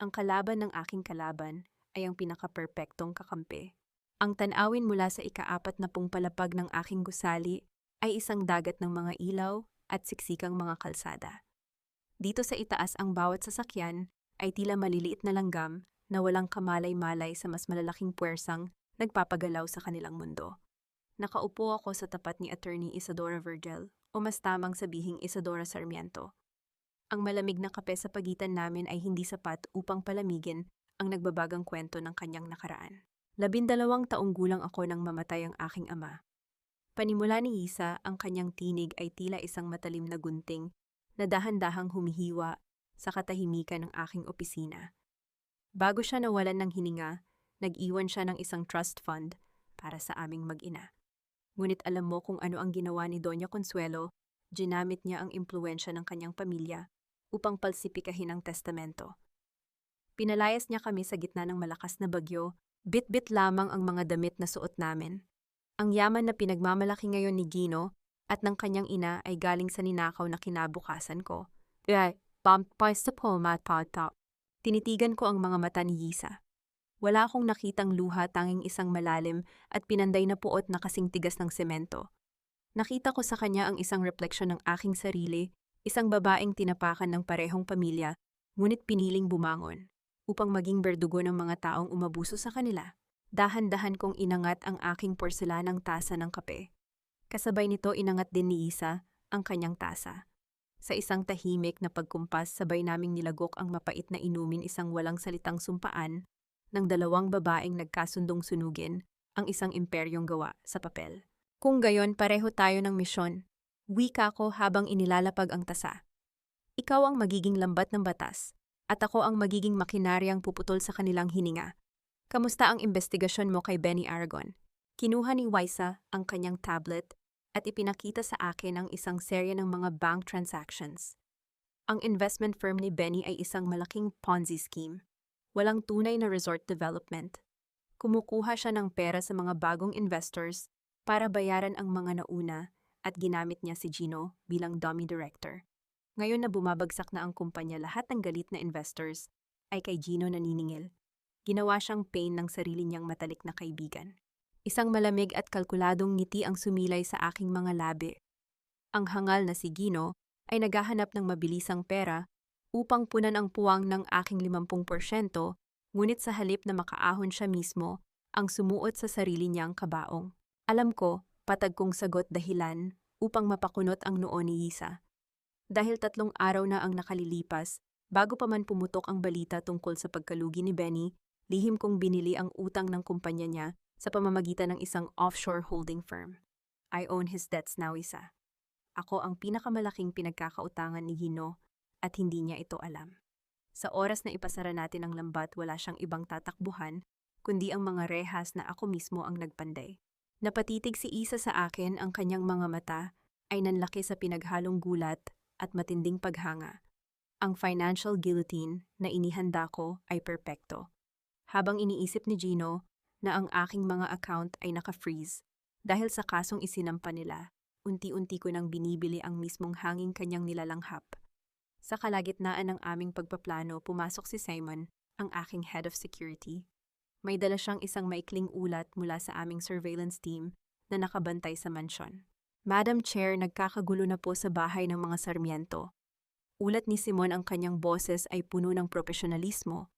Ang kalaban ng aking kalaban ay ang pinaka-perpektong kakampi. Ang tanawin mula sa ika-40 palapag ng aking gusali ay isang dagat ng mga ilaw at siksikang mga kalsada. Dito sa itaas ang bawat sasakyan ay tila maliliit na langgam na walang kamalay-malay sa mas malalaking puwersang nagpapagalaw sa kanilang mundo. Nakaupo ako sa tapat ni Attorney Isadora Virgel, o mas tamang sabihing Isadora Sarmiento. Ang malamig na kape sa pagitan namin ay hindi sapat upang palamigin ang nagbabagang kwento ng kanyang nakaraan. 12 taong gulang ako nang mamatay ang aking ama. Panimula ni Isa, ang kanyang tinig ay tila isang matalim na gunting na dahan-dahang humihiwa sa katahimikan ng aking opisina. Bago siya nawalan ng hininga, nag-iwan siya ng isang trust fund para sa aming mag-ina. Ngunit alam mo kung ano ang ginawa ni Doña Consuelo, ginamit niya ang impluwensya ng kanyang pamilya upang palsipikahin ang testamento. Pinalayas niya kami sa gitna ng malakas na bagyo, bit-bit lamang ang mga damit na suot namin. Ang yaman na pinagmamalaki ngayon ni Gino at ng kanyang ina ay galing sa ninakaw na kinabukasan ko. Tinitigan ko ang mga mata ni Isa. Wala akong nakitang luha, tanging isang malalim at pinanday na puot na kasing tigas ng semento. Nakita ko sa kanya ang isang refleksyon ng aking sarili, isang babaeng tinapakan ng parehong pamilya, ngunit piniling bumangon, upang maging berdugo ng mga taong umabuso sa kanila. Dahan-dahan kong inangat ang aking porselanang tasa ng kape. Kasabay nito inangat din ni Isa ang kanyang tasa. Sa isang tahimik na pagkumpas, sabay naming nilagok ang mapait na inumin, isang walang salitang sumpaan, ng dalawang babaeng nagkasundong sunugin ang isang imperyong gawa sa papel. Kung gayon, pareho tayo ng misyon. Wika ko habang inilalapag ang tasa. Ikaw ang magiging lambat ng batas, at ako ang magiging makinaryang puputol sa kanilang hininga. Kamusta ang investigasyon mo kay Benny Aragon? Kinuha ni Waisa ang kanyang tablet at ipinakita sa akin ang isang serye ng mga bank transactions. Ang investment firm ni Benny ay isang malaking Ponzi scheme. Walang tunay na resort development. Kumukuha siya ng pera sa mga bagong investors para bayaran ang mga nauna at ginamit niya si Gino bilang dummy director. Ngayon na bumabagsak na ang kumpanya, lahat ng galit na investors ay kay Gino naniningil. Ginawa siyang pain ng sarili niyang matalik na kaibigan. Isang malamig at kalkuladong ngiti ang sumilay sa aking mga labi. Ang hangal na si Gino ay naghahanap ng mabilisang pera upang punan ang puwang ng aking 50%, ngunit sa halip na makaahon siya mismo, ang sumuot sa sarili niyang kabaong. Alam ko, patag kong sagot dahilan upang mapakunot ang noo ni Yisa. Dahil 3 araw na ang nakalilipas, bago pa man pumutok ang balita tungkol sa pagkalugi ni Benny, lihim kong binili ang utang ng kumpanya niya sa pamamagitan ng isang offshore holding firm. I own his debts now, Yisa. Ako ang pinakamalaking pinagkakautangan ni Gino at hindi niya ito alam. Sa oras na ipasara natin ang lambat, wala siyang ibang tatakbuhan kundi ang mga rehas na ako mismo ang nagpanday. Napatitig si Isa sa akin, ang kanyang mga mata ay nanlaki sa pinaghalong gulat at matinding paghanga. Ang financial guillotine na inihanda ko ay perpekto. Habang iniisip ni Gino na ang aking mga account ay naka-freeze dahil sa kasong isinampa nila, unti-unti ko nang binibili ang mismong hanging kanyang nilalanghap. Sa kalagitnaan ng aming pagpaplano, pumasok si Simon, ang aking head of security. May dala siyang isang maikling ulat mula sa aming surveillance team na nakabantay sa mansyon. Madam Chair, nagkakagulo na po sa bahay ng mga Sarmiento. Ulat ni Simon, ang kanyang boses ay puno ng profesionalismo.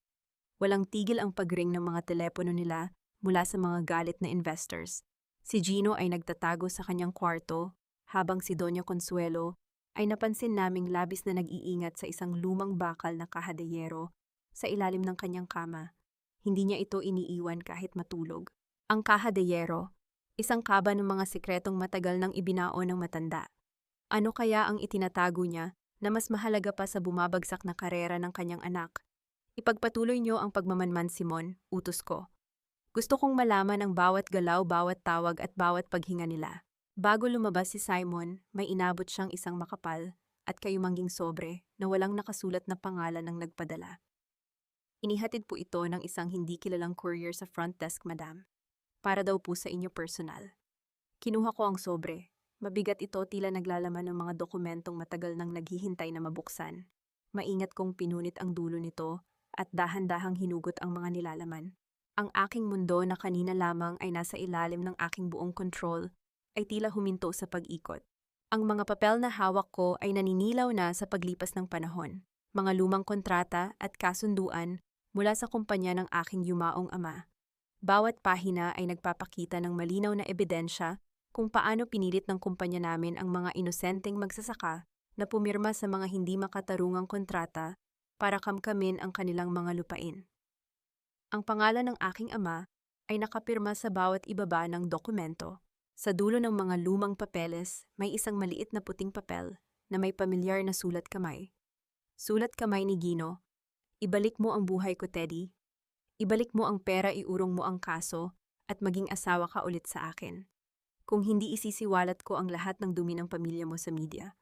Walang tigil ang pagring ng mga telepono nila mula sa mga galit na investors. Si Gino ay nagtatago sa kanyang kwarto, habang si Doña Consuelo ay napansin naming labis na nag-iingat sa isang lumang bakal na kahadeyero sa ilalim ng kanyang kama. Hindi niya ito iniiwan kahit matulog. Ang kahadeyero, isang kaba ng mga sikretong matagal nang ibinao ng matanda. Ano kaya ang itinatago niya na mas mahalaga pa sa bumabagsak na karera ng kanyang anak? Ipagpatuloy niyo ang pagmamanman, Simon, utos ko. Gusto kong malaman ang bawat galaw, bawat tawag at bawat paghinga nila. Bago lumabas si Simon, may inabot siyang isang makapal at kayumangging sobre na walang nakasulat na pangalan ng nagpadala. Inihatid po ito ng isang hindi kilalang courier sa front desk, madam. Para daw po sa inyo personal. Kinuha ko ang sobre. Mabigat ito, tila naglalaman ng mga dokumentong matagal nang naghihintay na mabuksan. Maingat kong pinunit ang dulo nito at dahan-dahang hinugot ang mga nilalaman. Ang aking mundo na kanina lamang ay nasa ilalim ng aking buong kontrol ay tila huminto sa pag-ikot. Ang mga papel na hawak ko ay naninilaw na sa paglipas ng panahon. Mga lumang kontrata at kasunduan mula sa kumpanya ng aking yumaong ama. Bawat pahina ay nagpapakita ng malinaw na ebidensya kung paano pinilit ng kumpanya namin ang mga inosenteng magsasaka na pumirma sa mga hindi makatarungang kontrata para kamkamin ang kanilang mga lupain. Ang pangalan ng aking ama ay nakapirma sa bawat ibaba ng dokumento. Sa dulo ng mga lumang papeles, may isang maliit na puting papel na may pamilyar na sulat kamay. Sulat kamay ni Gino. Ibalik mo ang buhay ko, Teddy. Ibalik mo ang pera, iurong mo ang kaso, at maging asawa ka ulit sa akin. Kung hindi, isisiwalat ko ang lahat ng dumi ng pamilya mo sa media.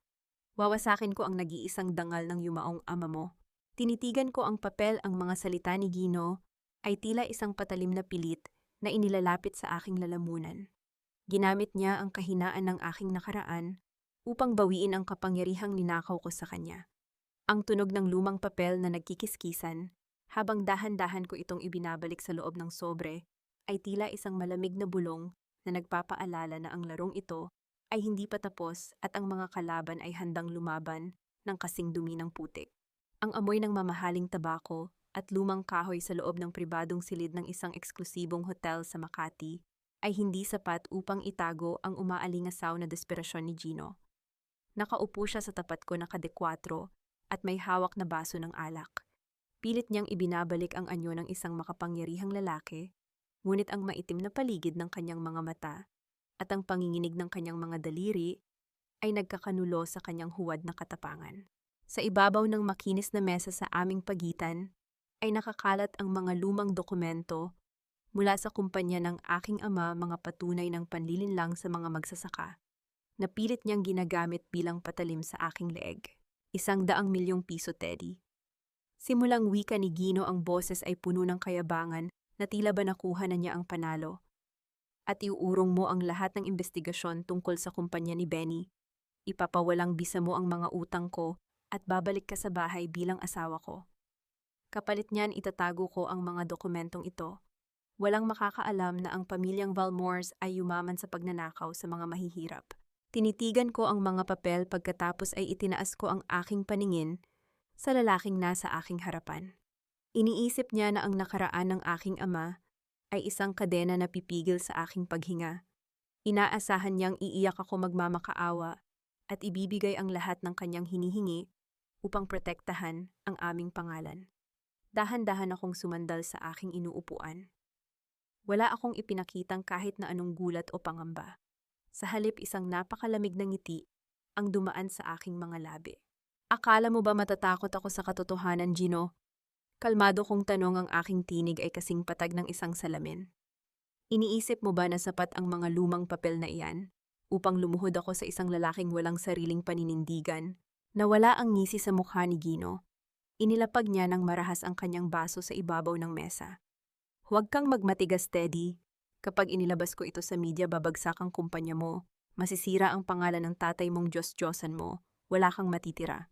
Wawasakin ko ang nag-iisang dangal ng yumaong ama mo. Tinitigan ko ang papel, ang mga salita ni Gino ay tila isang patalim na pilit na inilalapit sa aking lalamunan. Ginamit niya ang kahinaan ng aking nakaraan upang bawiin ang kapangyarihang ninakaw ko sa kanya. Ang tunog ng lumang papel na nagkikiskisan, habang dahan-dahan ko itong ibinabalik sa loob ng sobre, ay tila isang malamig na bulong na nagpapaalala na ang larong ito ay hindi pa tapos at ang mga kalaban ay handang lumaban ng kasing dumi ng putik. Ang amoy ng mamahaling tabako at lumang kahoy sa loob ng pribadong silid ng isang eksklusibong hotel sa Makati ay hindi sapat upang itago ang umaalingasaw na desperasyon ni Gino. Nakaupo siya sa tapat ko, nakadekwatro, at may hawak na baso ng alak. Pilit niyang ibinabalik ang anyo ng isang makapangyarihang lalaki, ngunit ang maitim na paligid ng kanyang mga mata at ang panginginig ng kanyang mga daliri ay nagkakanulo sa kanyang huwad na katapangan. Sa ibabaw ng makinis na mesa sa aming pagitan ay nakakalat ang mga lumang dokumento mula sa kumpanya ng aking ama, mga patunay ng panlilinlang sa mga magsasaka na pilit niyang ginagamit bilang patalim sa aking leeg. 100 milyong piso, Teddy. Simulang wika ni Gino, ang boses ay puno ng kayabangan na tila ba nakuha na niya ang panalo. at iuurong mo ang lahat ng investigasyon tungkol sa kumpanya ni Benny. Ipapawalang bisa mo ang mga utang ko at babalik ka sa bahay bilang asawa ko. Kapalit niyan itatago ko ang mga dokumentong ito. Walang makakaalam na ang pamilyang Valmores ay yumaman sa pagnanakaw sa mga mahihirap. Tinitigan ko ang mga papel pagkatapos ay itinaas ko ang aking paningin sa lalaking nasa aking harapan. Iniisip niya na ang nakaraan ng aking ama ay isang kadena na pipigil sa aking paghinga. Inaasahan niyang iiyak ako magmamakaawa at ibibigay ang lahat ng kanyang hinihingi upang protektahan ang aming pangalan. Dahan-dahan akong sumandal sa aking inuupuan. Wala akong ipinakitang kahit na anong gulat o pangamba. Sa halip isang napakalamig na ngiti ang dumaan sa aking mga labi. Akala mo ba matatakot ako sa katotohanan, Gino? Kalmado kong tanong, ang aking tinig ay kasing patag ng isang salamin. Iniisip mo ba na sapat ang mga lumang papel na iyan upang lumuhod ako sa isang lalaking walang sariling paninindigan na wala ang ngisi sa mukha ni Gino? Inilapag niya ng marahas ang kanyang baso sa ibabaw ng mesa. Huwag kang magmatigas, Teddy. Kapag inilabas ko ito sa media, babagsak ang kumpanya mo. Masisira ang pangalan ng tatay mong Diyos-Diyosan mo. Wala kang matitira.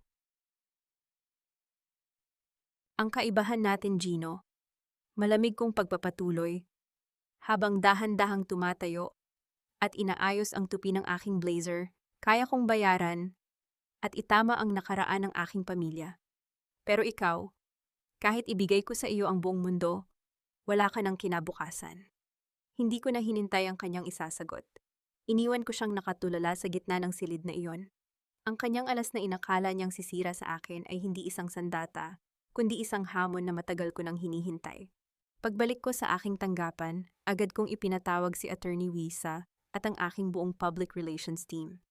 Ang kaibahan natin, Gino, malamig kong pagpapatuloy, habang dahan-dahang tumatayo at inaayos ang tupi ng aking blazer, kaya kong bayaran at itama ang nakaraan ng aking pamilya. Pero ikaw, kahit ibigay ko sa iyo ang buong mundo, wala ka ng kinabukasan. Hindi ko na hinintay ang kanyang isasagot. Iniwan ko siyang nakatulala sa gitna ng silid na iyon. Ang kanyang alas na inakala niyang sisira sa akin ay hindi isang sandata, kundi isang hamon na matagal ko nang hinihintay. Pagbalik ko sa aking tanggapan, agad kong ipinatawag si Attorney Wisa at ang aking buong public relations team.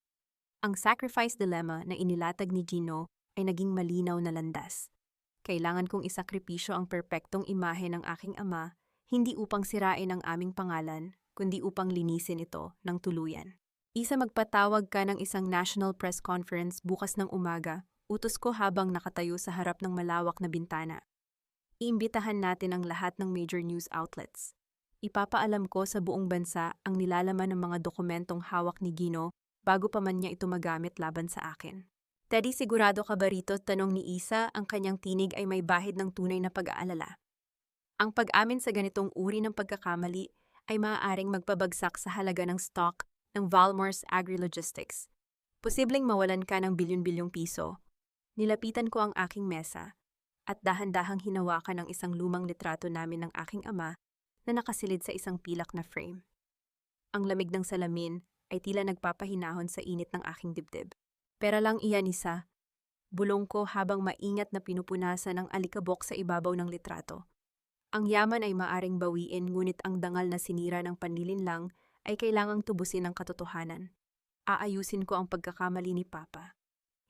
Ang sacrifice dilemma na inilatag ni Gino ay naging malinaw na landas. Kailangan kong isakripisyo ang perpektong imahe ng aking ama, hindi upang sirain ang aming pangalan, kundi upang linisin ito ng tuluyan. Isa, magpatawag ka ng isang national press conference bukas ng umaga, utos ko habang nakatayo sa harap ng malawak na bintana. Iimbitahan natin ang lahat ng major news outlets. Ipapaalam ko sa buong bansa ang nilalaman ng mga dokumentong hawak ni Gino bago pa man niya ito magamit laban sa akin. Teddy, sigurado ka ba rito? Tanong ni Isa, ang kanyang tinig ay may bahid ng tunay na pag-aalala. Ang pag-amin sa ganitong uri ng pagkakamali ay maaaring magpabagsak sa halaga ng stock ng Valmores Agri-Logistics. Posibleng mawalan ka ng bilyon-bilyong piso. Nilapitan ko ang aking mesa at dahan-dahang hinawakan ang isang lumang litrato namin ng aking ama na nakasilid sa isang pilak na frame. Ang lamig ng salamin ay tila nagpapahinahon sa init ng aking dibdib. Pera lang iyan, Isa. Bulong ko habang maingat na pinupunasan ang alikabok sa ibabaw ng litrato. Ang yaman ay maaring bawiin, ngunit ang dangal na sinira ng panlilinlang ay kailangang tubusin ng katotohanan. Aayusin ko ang pagkakamali ni Papa.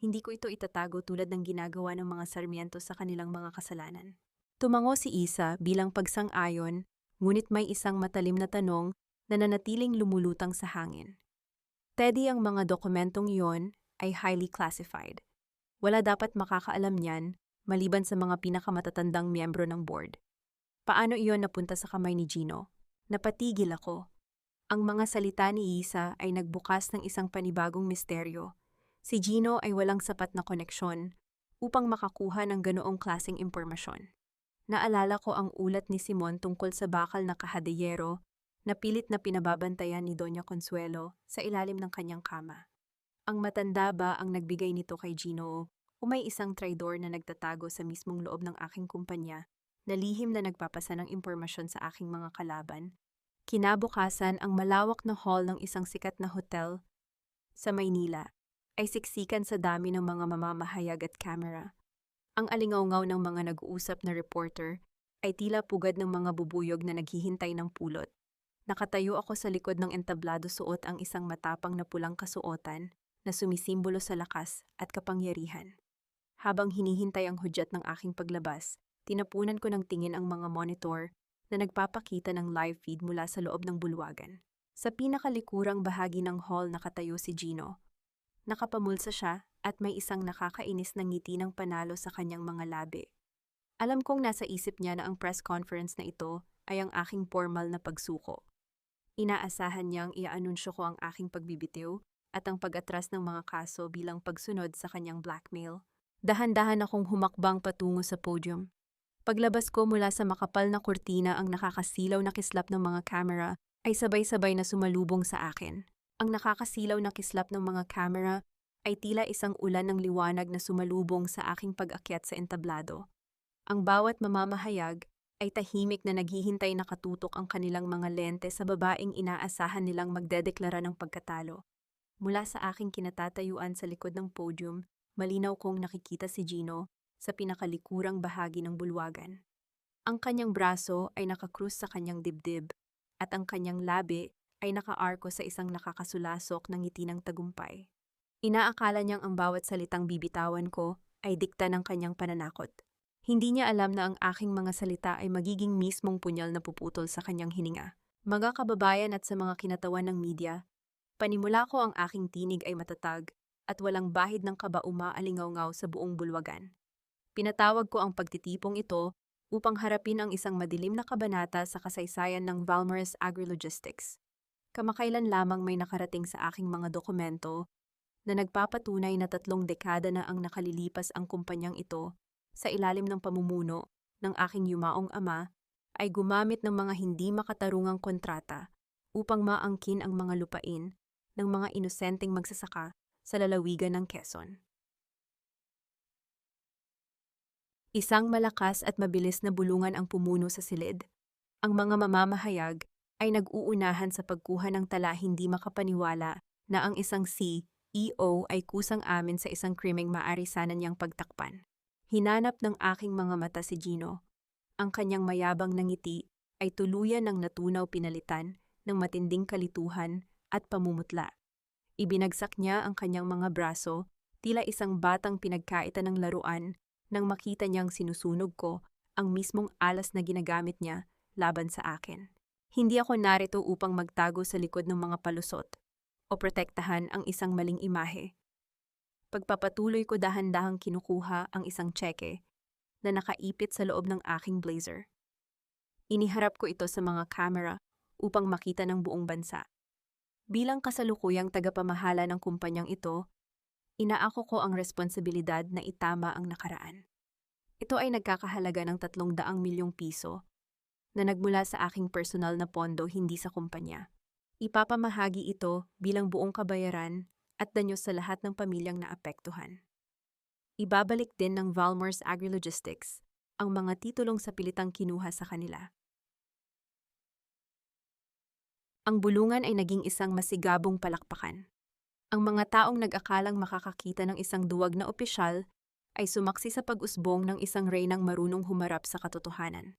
Hindi ko ito itatago tulad ng ginagawa ng mga Sarmiento sa kanilang mga kasalanan. Tumango si Isa bilang pagsang-ayon, ngunit may isang matalim na tanong na nanatiling lumulutang sa hangin. Teddy, ang mga dokumentong iyon ay highly classified. Wala dapat makakaalam niyan, maliban sa mga pinakamatatandang miyembro ng board. Paano iyon napunta sa kamay ni Gino? Napatigil ako. Ang mga salita ni Isa ay nagbukas ng isang panibagong misteryo. Si Gino ay walang sapat na koneksyon upang makakuha ng ganoong klaseng impormasyon. Naalala ko ang ulat ni Simon tungkol sa bakal na kahadeyero na pilit na pinababantayan ni Doña Consuelo sa ilalim ng kanyang kama. Ang matanda ba ang nagbigay nito kay Gino o may isang traidor na nagtatago sa mismong loob ng aking kumpanya na lihim na nagpapasa ng impormasyon sa aking mga kalaban? Kinabukasan, ang malawak na hall ng isang sikat na hotel sa Maynila ay siksikan sa dami ng mga mamamahayag at kamera. Ang alingawngaw ng mga nag-uusap na reporter ay tila pugad ng mga bubuyog na naghihintay ng pulot. Nakatayo ako sa likod ng entablado, suot ang isang matapang na pulang kasuotan na sumisimbolo sa lakas at kapangyarihan. Habang hinihintay ang hudyat ng aking paglabas, tinapunan ko ng tingin ang mga monitor na nagpapakita ng live feed mula sa loob ng bulwagan. Sa pinakalikurang bahagi ng hall nakatayo si Gino. Nakapamulsa siya at may isang nakakainis na ngiti ng panalo sa kanyang mga labi. Alam kong nasa isip niya na ang press conference na ito ay ang aking formal na pagsuko. Inaasahan niyang iaanunsyo ko ang aking pagbibitiw at ang pag-atras ng mga kaso bilang pagsunod sa kanyang blackmail. Dahan-dahan akong humakbang patungo sa podium. Paglabas ko mula sa makapal na kurtina ang nakakasilaw na kislap ng mga kamera ay sabay-sabay na sumalubong sa akin. Ang nakakasilaw na kislap ng mga kamera ay tila isang ulan ng liwanag na sumalubong sa aking pag-akyat sa entablado. Ang bawat mamamahayag ay tahimik na naghihintay na katutok ang kanilang mga lente sa babaeng inaasahan nilang magdedeklara ng pagkatalo. Mula sa aking kinatatayuan sa likod ng podium, malinaw kong nakikita si Gino sa pinakalikurang bahagi ng bulwagan. Ang kanyang braso ay nakakrus sa kanyang dibdib at ang kanyang labi ay nakaarko sa isang nakakasulasok ng ngiti ng tagumpay. Inaakala niyang ang bawat salitang bibitawan ko ay dikta ng kanyang pananakot. Hindi niya alam na ang aking mga salita ay magiging mismong punyal na puputol sa kanyang hininga. Mga kababayan at sa mga kinatawan ng media, panimula ko ang aking tinig ay matatag at walang bahid ng kaba umaalingaw-ngaw sa buong bulwagan. Pinatawag ko ang pagtitipong ito upang harapin ang isang madilim na kabanata sa kasaysayan ng Valmores Agri-Logistics. Kamakailan lamang may nakarating sa aking mga dokumento na nagpapatunay na 3 dekada na ang nakalilipas ang kumpanyang ito sa ilalim ng pamumuno ng aking yumaong ama ay gumamit ng mga hindi makatarungang kontrata upang maangkin ang mga lupain ng mga inosenteng magsasaka sa lalawigan ng Quezon. Isang malakas at mabilis na bulungan ang pumuno sa silid. Ang mga mamamahayag ay nag-uunahan sa pagkuha ng tala hindi makapaniwala na ang isang CEO ay kusang amin sa isang krimeng maaari sana niyang pagtakpan. Hinanap ng aking mga mata si Gino. Ang kanyang mayabang na ngiti ay tuluyan ng natunaw pinalitan ng matinding kalituhan at pamumutla. Ibinagsak niya ang kanyang mga braso, tila isang batang pinagkaitan ng laruan nang makita niyang sinusunog ko ang mismong alas na ginagamit niya laban sa akin. Hindi ako narito upang magtago sa likod ng mga palusot o protektahan ang isang maling imahe. Pagpapatuloy ko dahan-dahang kinukuha ang isang tseke na nakaipit sa loob ng aking blazer. Iniharap ko ito sa mga kamera upang makita ng buong bansa. Bilang kasalukuyang tagapamahala ng kumpanyang ito, inaako ko ang responsibilidad na itama ang nakaraan. Ito ay nagkakahalaga ng 300 milyong piso na nagmula sa aking personal na pondo hindi sa kumpanya. Ipapamahagi ito bilang buong kabayaran at danyo sa lahat ng pamilyang naapektuhan. Ibabalik din ng Valmores Agri-Logistics ang mga titulong sa pilitang kinuha sa kanila. Ang bulungan ay naging isang masigabong palakpakan. Ang mga taong nag-akalang makakakita ng isang duwag na opisyal ay sumaksi sa pag-usbong ng isang reynang marunong humarap sa katotohanan.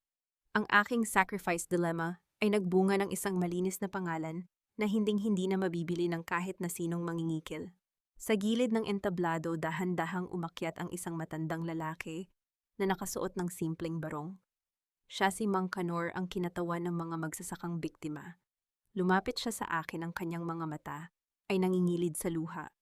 Ang aking sacrifice dilemma ay nagbunga ng isang malinis na pangalan na hinding-hindi na mabibili ng kahit na sinong mangingikil. Sa gilid ng entablado, dahan-dahang umakyat ang isang matandang lalaki na nakasuot ng simpleng barong. Siya si Mang Kanor, ang kinatawan ng mga magsasakang biktima. Lumapit siya sa akin, ang kanyang mga mata ay nangingilid sa luha.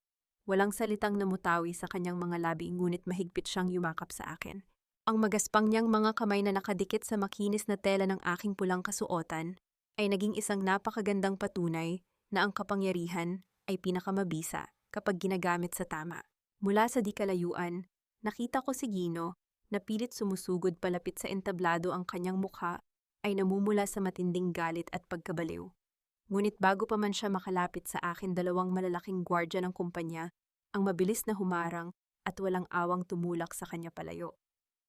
Walang salitang namutawi sa kanyang mga labi, ngunit mahigpit siyang yumakap sa akin. Ang magaspang niyang mga kamay na nakadikit sa makinis na tela ng aking pulang kasuotan ay naging isang napakagandang patunay na ang kapangyarihan ay pinakamabisa kapag ginagamit sa tama. Mula sa di kalayuan, nakita ko si Gino na pilit sumusugod palapit sa entablado. Ang kanyang mukha ay namumula sa matinding galit at pagkabaliw. Ngunit bago pa man siya makalapit sa akin, 2 malalaking gwardya ng kumpanya ang mabilis na humarang at walang awang tumulak sa kanya palayo.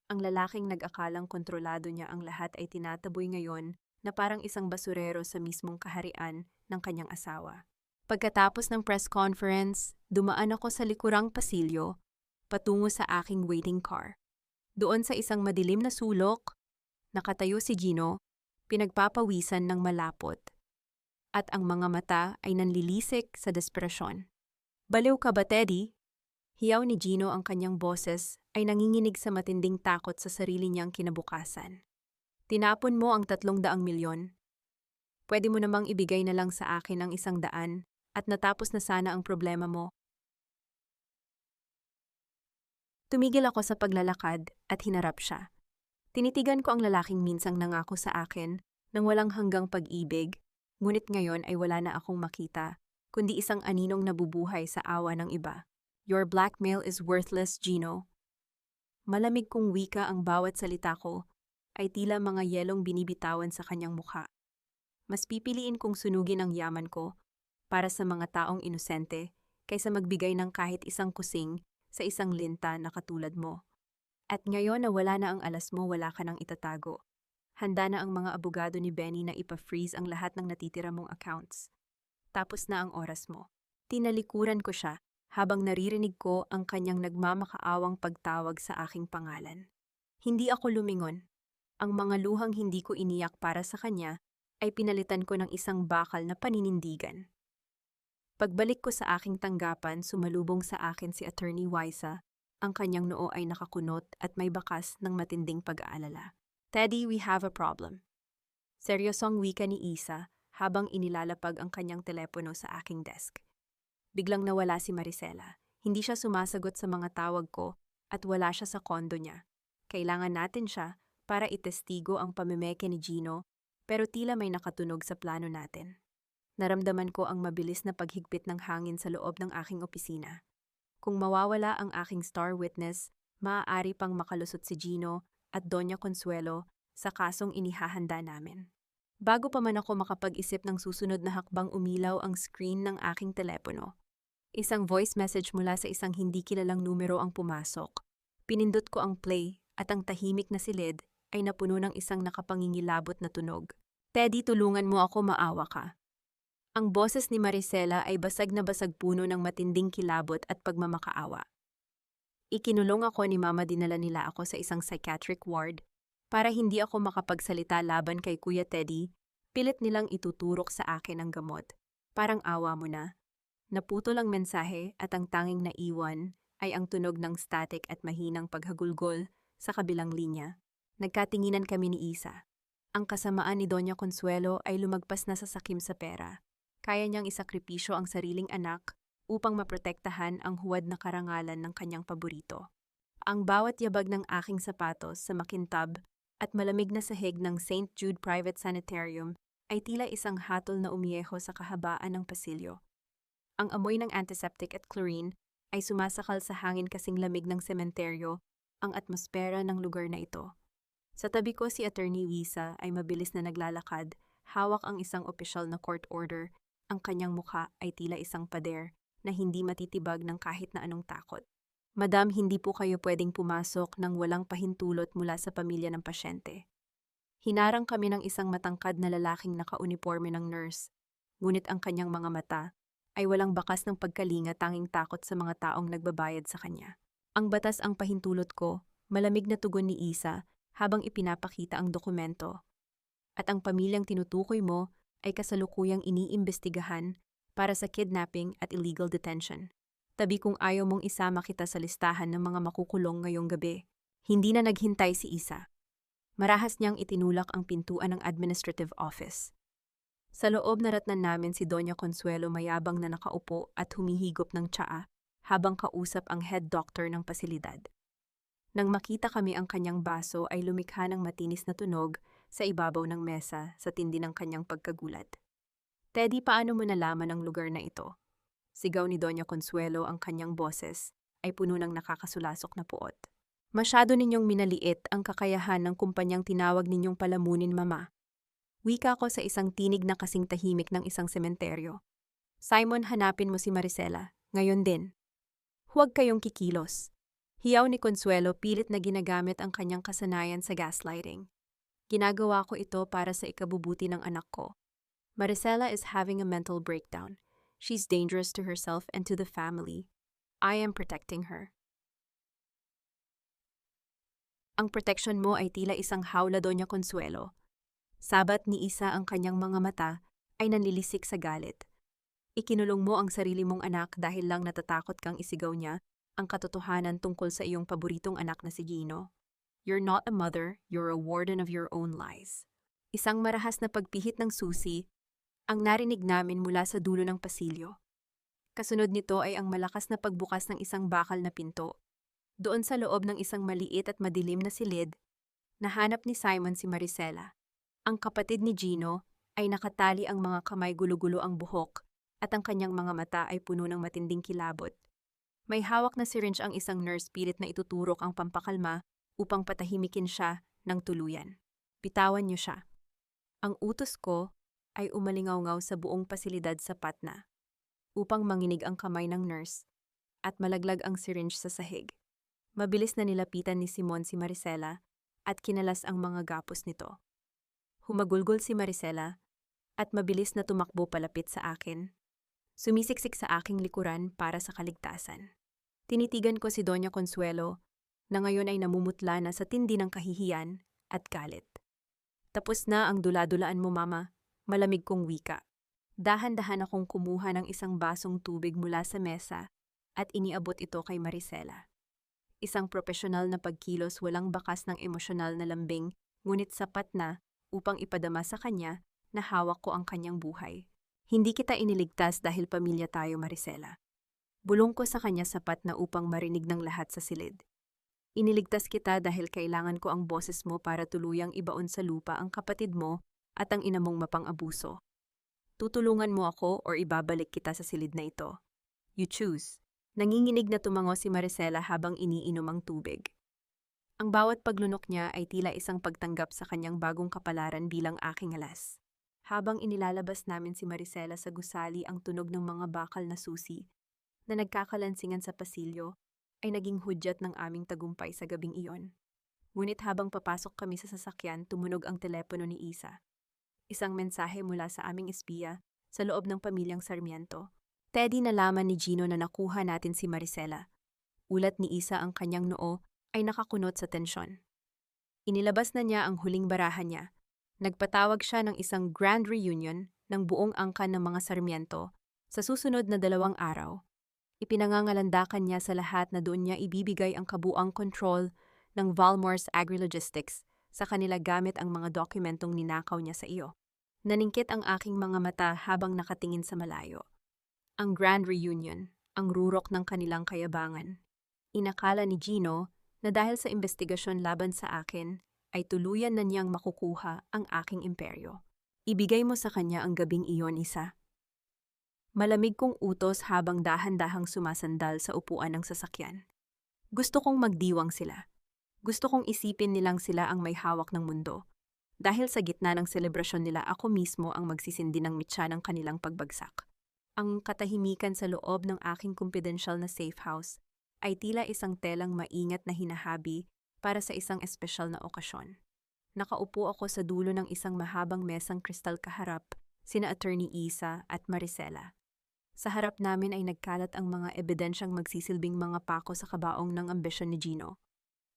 Ang lalaking nag-akalang kontrolado niya ang lahat ay tinataboy ngayon na parang isang basurero sa mismong kaharian ng kanyang asawa. Pagkatapos ng press conference, dumaan ako sa likurang pasilyo patungo sa aking waiting car. Doon sa isang madilim na sulok, nakatayo si Gino, pinagpapawisan ng malapot, at ang mga mata ay nanlilisik sa desperasyon. "Baliw ka ba, Teddy?" Hiyaw ni Gino. Ang kanyang boses ay nanginginig sa matinding takot sa sarili niyang kinabukasan. "Tinapon mo ang 300 milyon. Pwede mo namang ibigay na lang sa akin ang 100 at natapos na sana ang problema mo." Tumigil ako sa paglalakad at hinarap siya. Tinitigan ko ang lalaking minsang nangako sa akin ng walang hanggang pag-ibig, Ngunit ngayon ay wala na akong makita, kundi isang aninong nabubuhay sa awa ng iba. Your blackmail is worthless, Gino. Malamig kong wika ang bawat salita ko ay tila mga yelong binibitawan sa kanyang mukha. Mas pipiliin kong sunugin ang yaman ko para sa mga taong inosente kaysa magbigay ng kahit isang kusing sa isang linta na katulad mo. At ngayon na wala na ang alas mo, wala ka nang itatago. Handa na ang mga abogado ni Benny na ipa-freeze ang lahat ng natitira mong accounts. Tapos na ang oras mo. Tinalikuran ko siya habang naririnig ko ang kanyang nagmamakaawang pagtawag sa aking pangalan. Hindi ako lumingon. Ang mga luhang hindi ko iniyak para sa kanya ay pinalitan ko ng isang bakal na paninindigan. Pagbalik ko sa aking tanggapan, sumalubong sa akin si Attorney Wiza. Ang kanyang noo ay nakakunot at may bakas ng matinding pag-aalala. Teddy, we have a problem. Seryosong wika ni Isa habang inilalapag ang kanyang telepono sa aking desk. Biglang nawala si Maricela. Hindi siya sumasagot sa mga tawag ko at wala siya sa kondo niya. Kailangan natin siya para itestigo ang pamimeke ni Gino, pero tila may nakatunog sa plano natin. Naramdaman ko ang mabilis na paghigpit ng hangin sa loob ng aking opisina. Kung mawawala ang aking star witness, maaari pang makalusot si Gino at Doña Consuelo sa kasong inihahanda namin. Bago pa man ako makapag-isip ng susunod na hakbang, umilaw ang screen ng aking telepono. Isang voice message mula sa isang hindi kilalang numero ang pumasok. Pinindot ko ang play at ang tahimik na silid ay napuno ng isang nakapangingilabot na tunog. Teddy, tulungan mo ako, maawa ka. Ang boses ni Maricela ay basag na basag puno ng matinding kilabot at pagmamakaawa. Ikinulong ako ni Mama, dinala nila ako sa isang psychiatric ward para hindi ako makapagsalita laban kay Kuya Teddy. Pilit nilang ituturok sa akin ang gamot. Parang awa mo na. Naputol ang mensahe at ang tanging naiwan ay ang tunog ng static at mahinang paghagulgol sa kabilang linya. Nagkatinginan kami ni Isa. Ang kasamaan ni Doña Consuelo ay lumagpas na sa sakim sa pera. Kaya niyang isakripisyo ang sariling anak upang maprotektahan ang huwad na karangalan ng kanyang paborito. Ang bawat yabag ng aking sapatos sa makintab at malamig na sahig ng St. Jude Private Sanitarium ay tila isang hatol na umiyeho sa kahabaan ng pasilyo. Ang amoy ng antiseptic at chlorine ay sumasakal sa hangin kasing lamig ng sementeryo ang atmosfera ng lugar na ito. Sa tabi ko si Attorney Wiza ay mabilis na naglalakad, hawak ang isang opisyal na court order. Ang kanyang mukha ay tila isang pader na hindi matitibag ng kahit na anong takot. Madam, hindi po kayo pwedeng pumasok nang walang pahintulot mula sa pamilya ng pasyente. Hinarang kami ng isang matangkad na lalaking nakauniforme ng nurse, ngunit ang kanyang mga mata ay walang bakas ng pagkalinga, tanging takot sa mga taong nagbabayad sa kanya. Ang batas ang pahintulot ko, malamig na tugon ni Isa habang ipinapakita ang dokumento. At ang pamilyang tinutukoy mo ay kasalukuyang iniimbestigahan para sa kidnapping at illegal detention. Tabi kung ayaw mong isama kita sa listahan ng mga makukulong ngayong gabi. Hindi na naghintay si Isa. Marahas niyang itinulak ang pintuan ng administrative office. Sa loob naratnan namin si Doña Consuelo, mayabang na nakaupo at humihigop ng tsaa habang kausap ang head doctor ng pasilidad. Nang makita kami ang kanyang baso ay lumikha ng matinis na tunog sa ibabaw ng mesa sa tindi ng kanyang pagkagulat. Teddy, paano mo nalaman ang lugar na ito? Sigaw ni Doña Consuelo, ang kanyang boses ay puno ng nakakasulasok na puot. Masyado ninyong minaliit ang kakayahan ng kumpanyang tinawag ninyong palamunin, Mama. Wika ko sa isang tinig na kasing tahimik ng isang sementeryo. Simon, hanapin mo si Maricela, ngayon din. Huwag kayong kikilos. Hiyaw ni Consuelo, pilit na ginagamit ang kanyang kasanayan sa gaslighting. Ginagawa ko ito para sa ikabubuti ng anak ko. Maricela is having a mental breakdown. She's dangerous to herself and to the family. I am protecting her. Ang protection mo ay tila isang hawla, Doña Consuelo. Sabat ni Isa, ang kanyang mga mata ay nanlilisik sa galit. Ikinulong mo ang sarili mong anak dahil lang natatakot kang isigaw niya ang katotohanan tungkol sa iyong paboritong anak na si Gino. You're not a mother, you're a warden of your own lies. Isang marahas na pagpihit ng susi ang narinig namin mula sa dulo ng pasilyo. Kasunod nito ay ang malakas na pagbukas ng isang bakal na pinto. Doon sa loob ng isang maliit at madilim na silid, nahanap ni Simon si Maricela, ang kapatid ni Gino ay nakatali ang mga kamay, gulo-gulo ang buhok, at ang kanyang mga mata ay puno ng matinding kilabot. May hawak na syringe ang isang nurse, pilit na ituturok ang pampakalma upang patahimikin siya ng tuluyan. Bitawan niyo siya. Ang utos ko ay umalingaw-ngaw sa buong pasilidad, sapat na upang manginig ang kamay ng nurse at malaglag ang syringe sa sahig. Mabilis na nilapitan ni Simon si Maricela at kinalas ang mga gapos nito. Humagulgol si Maricela at mabilis na tumakbo palapit sa akin. Sumisiksik sa aking likuran para sa kaligtasan. Tinitigan ko si Doña Consuelo na ngayon ay namumutla na sa tindi ng kahihiyan at galit. Tapos na ang dula-dulaan mo, Mama, malamig kong wika. Dahan-dahan akong kumuha ng isang basong tubig mula sa mesa at iniabot ito kay Maricela. Isang profesional na pagkilos, walang bakas ng emosyonal na lambing, ngunit sapat na upang ipadama sa kanya na hawak ko ang kanyang buhay. Hindi kita iniligtas dahil pamilya tayo, Maricela. Bulong ko sa kanya sapat na upang marinig ng lahat sa silid. Iniligtas kita dahil kailangan ko ang boses mo para tuluyang ibaon sa lupa ang kapatid mo at ang ina mong mapang-abuso. Tutulungan mo ako o ibabalik kita sa silid na ito. You choose. Nanginginig na tumango si Maricela habang iniinom ang tubig. Ang bawat paglunok niya ay tila isang pagtanggap sa kanyang bagong kapalaran bilang aking alas. Habang inilalabas namin si Maricela sa gusali, ang tunog ng mga bakal na susi na nagkakalansingan sa pasilyo ay naging hudyat ng aming tagumpay sa gabing iyon. Ngunit habang papasok kami sa sasakyan, tumunog ang telepono ni Isa. Isang mensahe mula sa aming espiya sa loob ng pamilyang Sarmiento. Teddy, nalaman ni Gino na nakuha natin si Maricela. Ulat ni Isa, ang kanyang noo ay nakakunot sa tensyon. Inilabas na niya ang huling barahan niya. Nagpatawag siya ng isang grand reunion ng buong angkan ng mga Sarmiento sa susunod na 2 araw. Ipinangangalandakan niya sa lahat na doon niya ibibigay ang kabuang kontrol ng Valmores Agri-Logistics sa kanila gamit ang mga dokumentong ninakaw niya sa iyo. Naningkit ang aking mga mata habang nakatingin sa malayo. Ang grand reunion, ang rurok ng kanilang kayabangan. Inakala ni Gino na dahil sa investigasyon laban sa akin, ay tuluyan na niyang makukuha ang aking imperyo. Ibigay mo sa kanya ang gabing iyon, Isa. Malamig kong utos habang dahan-dahang sumasandal sa upuan ng sasakyan. Gusto kong magdiwang sila. Gusto kong isipin nilang sila ang may hawak ng mundo. Dahil sa gitna ng selebrasyon nila, ako mismo ang magsisindi ng mitya ng kanilang pagbagsak. Ang katahimikan sa loob ng aking kumpidensyal na safe house ay tila isang telang maingat na hinahabi para sa isang espesyal na okasyon. Nakaupo ako sa dulo ng isang mahabang mesang kristal kaharap sina Attorney Isa at Maricela. Sa harap namin ay nagkalat ang mga ebidensyang magsisilbing mga pako sa kabaong ng ambisyon ni Gino.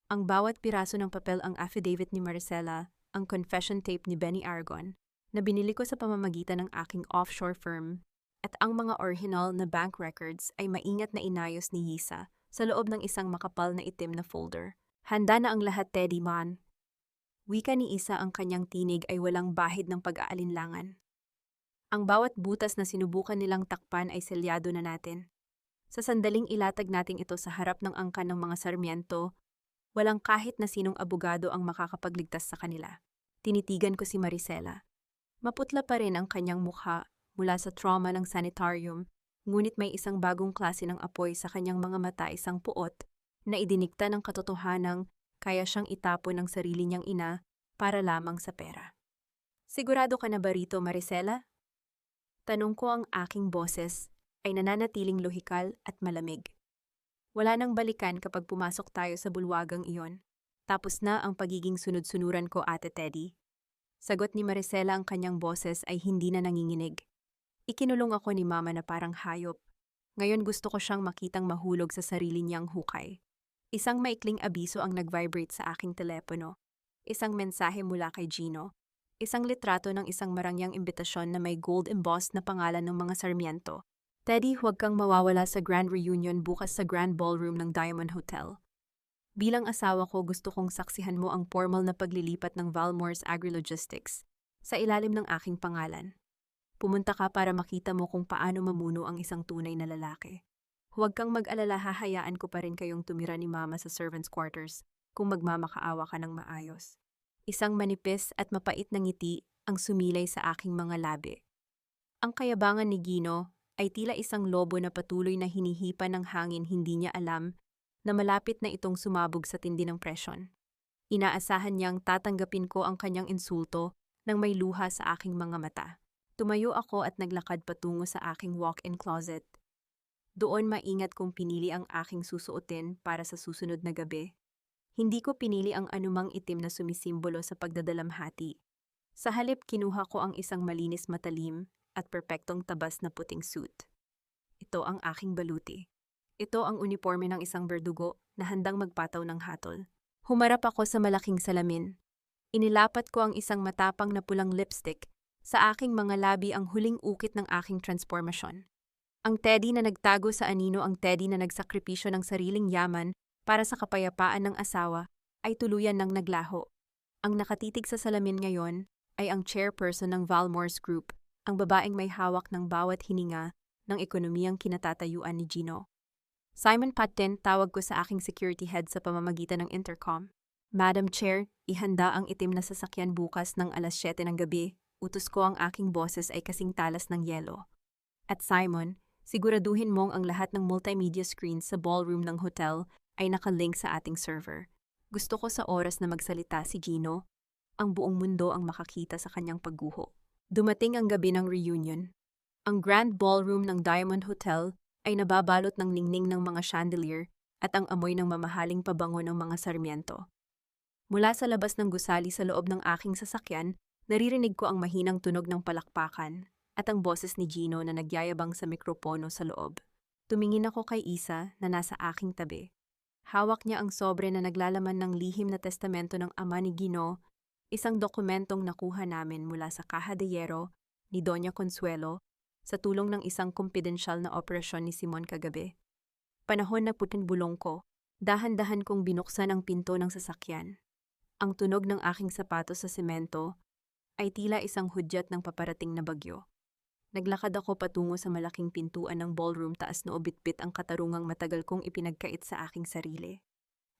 Ang bawat piraso ng papel, ang affidavit ni Maricela, ang confession tape ni Benny Aragon na binili ko sa pamamagitan ng aking offshore firm, at ang mga original na bank records ay maingat na inayos ni Isa sa loob ng isang makapal na itim na folder. Handa na ang lahat, Teddy man. Wika ni Isa, ang kanyang tinig ay walang bahid ng pag-aalinlangan. Ang bawat butas na sinubukan nilang takpan ay selyado na natin. Sa sandaling ilatag natin ito sa harap ng angkan ng mga Sarmiento, walang kahit na sinong abogado ang makakapagligtas sa kanila. Tinitigan ko si Maricela. Maputla pa rin ang kanyang mukha mula sa trauma ng sanitarium, ngunit may isang bagong klase ng apoy sa kanyang mga mata, isang puot na idinikta ng katotohanang kaya siyang itapon ng sarili niyang ina para lamang sa pera. Sigurado ka na ba rito, Maricela? Tanong ko, ang aking boses ay nananatiling lohikal at malamig. Wala nang balikan kapag pumasok tayo sa bulwagang iyon. Tapos na ang pagiging sunod-sunuran ko, Ate Teddy. Sagot ni Maricela, ang kanyang boses ay hindi na nanginginig. Ikinulong ako ni Mama na parang hayop. Ngayon gusto ko siyang makitang mahulog sa sarili niyang hukay. Isang maikling abiso ang nag-vibrate sa aking telepono. Isang mensahe mula kay Gino. Isang litrato ng isang marangyang imbitasyon na may gold embossed na pangalan ng mga Sarmiento. Teddy, huwag kang mawawala sa grand reunion bukas sa Grand Ballroom ng Diamond Hotel. Bilang asawa ko, gusto kong saksihan mo ang formal na paglilipat ng Valmores Agri-Logistics sa ilalim ng aking pangalan. Pumunta ka para makita mo kung paano mamuno ang isang tunay na lalaki. Huwag kang mag-alala, hahayaan ko pa rin kayong tumira ni Mama sa servants' quarters kung magmamakaawa ka ng maayos. Isang manipis at mapait na ngiti ang sumilay sa aking mga labi. Ang kayabangan ni Gino ay tila isang lobo na patuloy na hinihipa ng hangin, hindi niya alam na malapit na itong sumabog sa tindi ng presyon. Inaasahan niyang tatanggapin ko ang kanyang insulto nang may luha sa aking mga mata. Tumayo ako at naglakad patungo sa aking walk-in closet. Doon maingat kong pinili ang aking susuotin para sa susunod na gabi. Hindi ko pinili ang anumang itim na sumisimbolo sa pagdadalamhati. Sa halip, kinuha ko ang isang malinis, matalim at perpektong tabas na puting suit. Ito ang aking baluti. Ito ang uniforme ng isang berdugo na handang magpataw ng hatol. Humarap ako sa malaking salamin. Inilapat ko ang isang matapang na pulang lipstick sa aking mga labi, ang huling ukit ng aking transformasyon. Ang Teddy na nagtago sa anino, ang Teddy na nagsakripisyo ng sariling yaman para sa kapayapaan ng asawa, ay tuluyan ng naglaho. Ang nakatitig sa salamin ngayon ay ang chairperson ng Valmores Group, ang babaeng may hawak ng bawat hininga ng ekonomiyang kinatatayuan ni Gino. Simon Patton, tawag ko sa aking security head sa pamamagitan ng intercom. Madam Chair, ihanda ang itim na sasakyan bukas ng alas 7 ng gabi. Utos ko, ang aking boses ay kasing talas ng yelo. At Simon, siguraduhin mong ang lahat ng multimedia screens sa ballroom ng hotel ay nakalink sa ating server. Gusto ko sa oras na magsalita si Gino, ang buong mundo ang makakita sa kanyang pagguho. Dumating ang gabi ng reunion. Ang grand ballroom ng Diamond Hotel ay nababalot ng ningning ng mga chandelier at ang amoy ng mamahaling pabango ng mga sarmiento. Mula sa labas ng gusali sa loob ng aking sasakyan, naririnig ko ang mahinang tunog ng palakpakan at ang boses ni Gino na nagyayabang sa mikropono sa loob. Tumingin ako kay Isa na nasa aking tabi. Hawak niya ang sobre na naglalaman ng lihim na testamento ng ama ni Gino, isang dokumentong nakuha namin mula sa Caja de Hierro ni Doña Consuelo sa tulong ng isang kumpidensyal na operasyon ni Simon kagabi. Panahon na puting bulong ko, dahan-dahan kong binuksan ang pinto ng sasakyan. Ang tunog ng aking sapatos sa semento ay tila isang hudyat ng paparating na bagyo. Naglakad ako patungo sa malaking pintuan ng ballroom, taas noo, bitbit ang katarungang matagal kong ipinagkait sa aking sarili.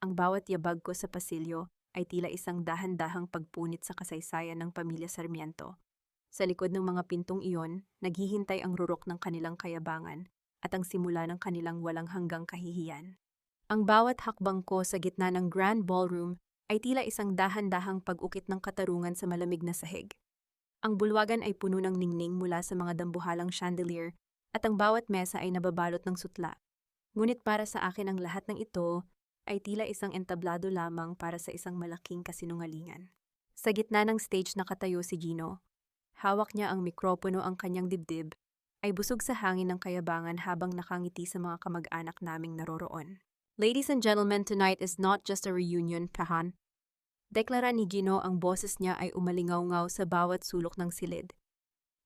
Ang bawat yabag ko sa pasilyo ay tila isang dahan-dahang pagpunit sa kasaysayan ng pamilya Sarmiento. Sa likod ng mga pintong iyon, naghihintay ang rurok ng kanilang kayabangan at ang simula ng kanilang walang hanggang kahihiyan. Ang bawat hakbang ko sa gitna ng grand ballroom ay tila isang dahan-dahang pag-ukit ng katarungan sa malamig na sahig. Ang bulwagan ay puno ng ningning mula sa mga dambuhalang chandelier at ang bawat mesa ay nababalot ng sutla. Ngunit para sa akin, ang lahat ng ito ay tila isang entablado lamang para sa isang malaking kasinungalingan. Sa gitna ng stage nakatayo si Gino. Hawak niya ang mikropono, ang kanyang dibdib ay busog sa hangin ng kayabangan habang nakangiti sa mga kamag-anak naming naroroon. Ladies and gentlemen, tonight is not just a reunion, pahan. Deklara ni Gino, ang boses niya ay umalingaw-ngaw sa bawat sulok ng silid.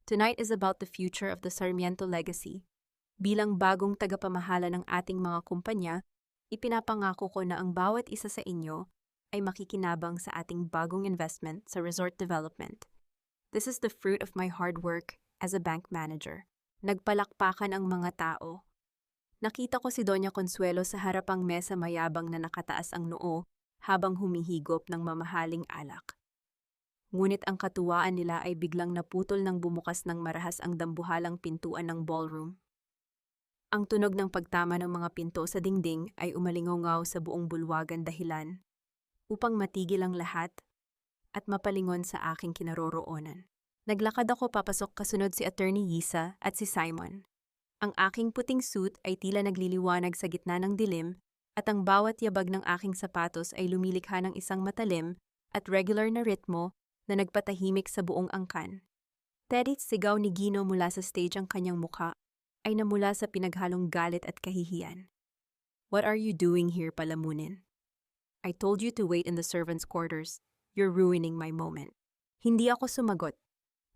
Tonight is about the future of the Sarmiento legacy. Bilang bagong tagapamahala ng ating mga kumpanya, ipinapangako ko na ang bawat isa sa inyo ay makikinabang sa ating bagong investment sa resort development. This is the fruit of my hard work as a bank manager. Nagpalakpakan ang mga tao. Nakita ko si Doña Consuelo sa harapang mesa, mayabang na nakataas ang noo habang humihigop ng mamahaling alak. Ngunit ang katuwaan nila ay biglang naputol nang bumukas ng marahas ang dambuhalang pintuan ng ballroom. Ang tunog ng pagtama ng mga pinto sa dingding ay umalingaw sa buong bulwagan, dahilan upang matigil ang lahat at mapalingon sa aking kinaroroonan. Naglakad ako papasok, kasunod si Attorney Yisa at si Simon. Ang aking puting suit ay tila nagliliwanag sa gitna ng dilim at ang bawat yabag ng aking sapatos ay lumilikha ng isang matalim at regular na ritmo na nagpatahimik sa buong angkan. Teddy, sigaw ni Gino mula sa stage, ang kanyang mukha ay namula sa pinaghalong galit at kahihiyan. What are you doing here, Palamunin? I told you to wait in the servants' quarters. You're ruining my moment. Hindi ako sumagot.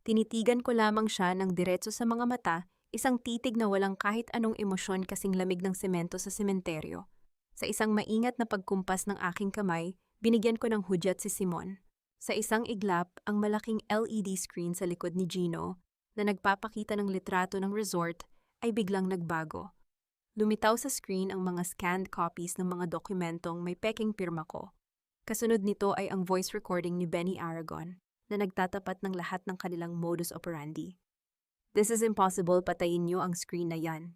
Tinitigan ko lamang siya ng diretso sa mga mata, isang titig na walang kahit anong emosyon, kasing lamig ng semento sa sementeryo. Sa isang maingat na pagkumpas ng aking kamay, binigyan ko ng hudyat si Simon. Sa isang iglap, ang malaking LED screen sa likod ni Gino na nagpapakita ng litrato ng resort ay biglang nagbago. Lumitaw sa screen ang mga scanned copies ng mga dokumentong may peking pirma ko. Kasunod nito ay ang voice recording ni Benny Aragon. na nagtatapat ng lahat ng kanilang modus operandi. This is impossible, patayin niyo ang screen na yan.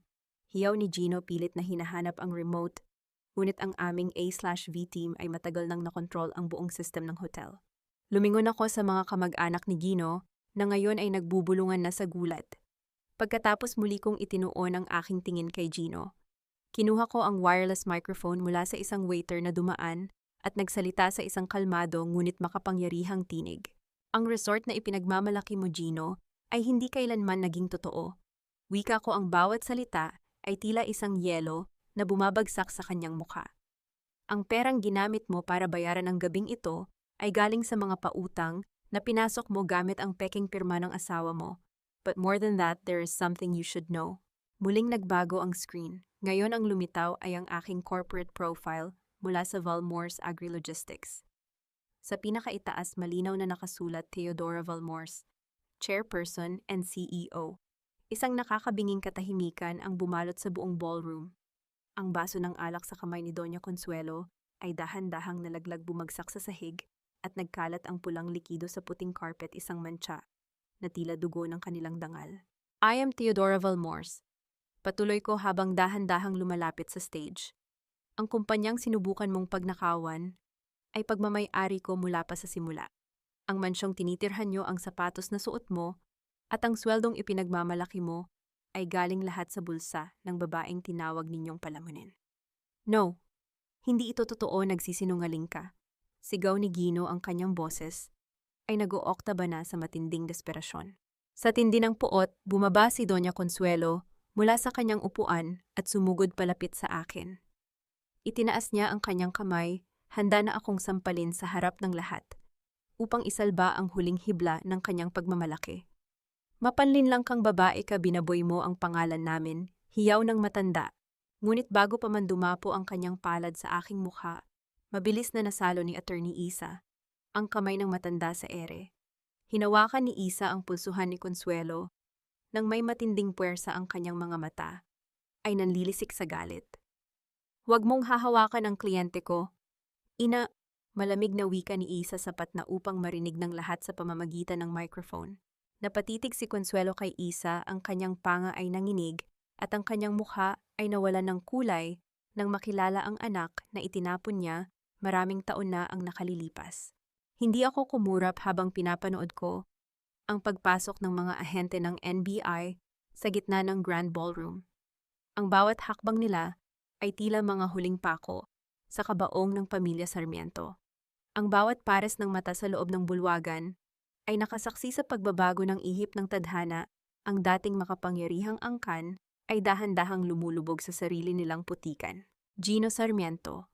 Hiyaw ni Gino pilit na hinahanap ang remote, ngunit ang aming A/V team ay matagal nang nakontrol ang buong system ng hotel. Lumingon ako sa mga kamag-anak ni Gino na ngayon ay nagbubulungan na sa gulat. Pagkatapos muli kong itinuon ang aking tingin kay Gino, kinuha ko ang wireless microphone mula sa isang waiter na dumaan at nagsalita sa isang kalmado ngunit makapangyarihang tinig. Ang resort na ipinagmamalaki mo, Gino, ay hindi kailanman naging totoo. Wika ko, ang bawat salita ay tila isang yelo na bumabagsak sa kanyang mukha. Ang perang ginamit mo para bayaran ang gabing ito ay galing sa mga pautang na pinasok mo gamit ang peking pirma ng asawa mo. But more than that, there is something you should know. Muling nagbago ang screen. Ngayon ang lumitaw ay ang aking corporate profile mula sa Valmores Agri-Logistics. Sa pinakaitaas, malinaw na nakasulat Teodora Valmores, Chairperson and CEO. Isang nakakabinging katahimikan ang bumalot sa buong ballroom. Ang baso ng alak sa kamay ni Doña Consuelo ay dahan-dahang nalaglag, bumagsak sa sahig at nagkalat ang pulang likido sa puting carpet, isang mantsa na tila dugo ng kanilang dangal. I am Teodora Valmores. Patuloy ko habang dahan-dahang lumalapit sa stage. Ang kumpanyang sinubukan mong pagnakawan ay pagmamay-ari ko mula pa sa simula. Ang mansyong tinitirhan nyo, ang sapatos na suot mo, at ang sweldong ipinagmamalaki mo ay galing lahat sa bulsa ng babaeng tinawag ninyong palamunin. No, hindi ito totoo, nagsisinungaling ka. Sigaw ni Gino, ang kanyang boses ay nag-ooktaba na sa matinding desperasyon. Sa tindi ng puot, bumaba si Doña Consuelo mula sa kanyang upuan at sumugod palapit sa akin. Itinaas niya ang kanyang kamay, handa na akong sampalin sa harap ng lahat, upang isalba ang huling hibla ng kanyang pagmamalaki. Mapanlin lang kang babae ka, binaboy mo ang pangalan namin, hiyaw ng matanda. Ngunit bago pa man dumapo ang kanyang palad sa aking mukha, mabilis na nasalo ni Attorney Isa ang kamay ng matanda sa ere. Hinawakan ni Isa ang pulsuhan ni Consuelo. Nang may matinding puwersa ang kanyang mga mata, ay nanlilisik sa galit. Huwag mong hahawakan ang kliyente ko. Ina, malamig na wika ni Isa, sapat na upang marinig ng lahat sa pamamagitan ng microphone. Napatitig si Consuelo kay Isa, ang kanyang panga ay nanginig at ang kanyang mukha ay nawalan ng kulay nang makilala ang anak na itinapon niya maraming taon na ang nakalilipas. Hindi ako kumurap habang pinapanood ko ang pagpasok ng mga ahente ng NBI sa gitna ng Grand Ballroom. Ang bawat hakbang nila ay tila mga huling pako sa kabaong ng pamilya Sarmiento. Ang bawat pares ng mata sa loob ng bulwagan ay nakasaksi sa pagbabago ng ihip ng tadhana. Ang dating makapangyarihang angkan ay dahan-dahang lumulubog sa sarili nilang putikan. Gino Sarmiento,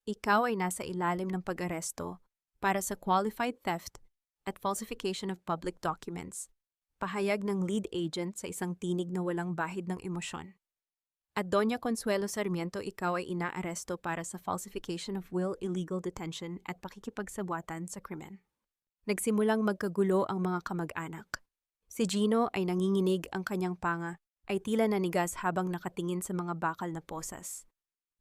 ikaw ay nasa ilalim ng pag-aresto para sa qualified theft at falsification of public documents, pahayag ng lead agent sa isang tinig na walang bahid ng emosyon. At Doña Consuelo Sarmiento, ikaw ay inaaresto para sa falsification of will, illegal detention at pakikipagsabwatan sa krimen. Nagsimulang magkagulo ang mga kamag-anak. Si Gino ay nanginginig, ang kanyang panga ay tila nanigas habang nakatingin sa mga bakal na posas.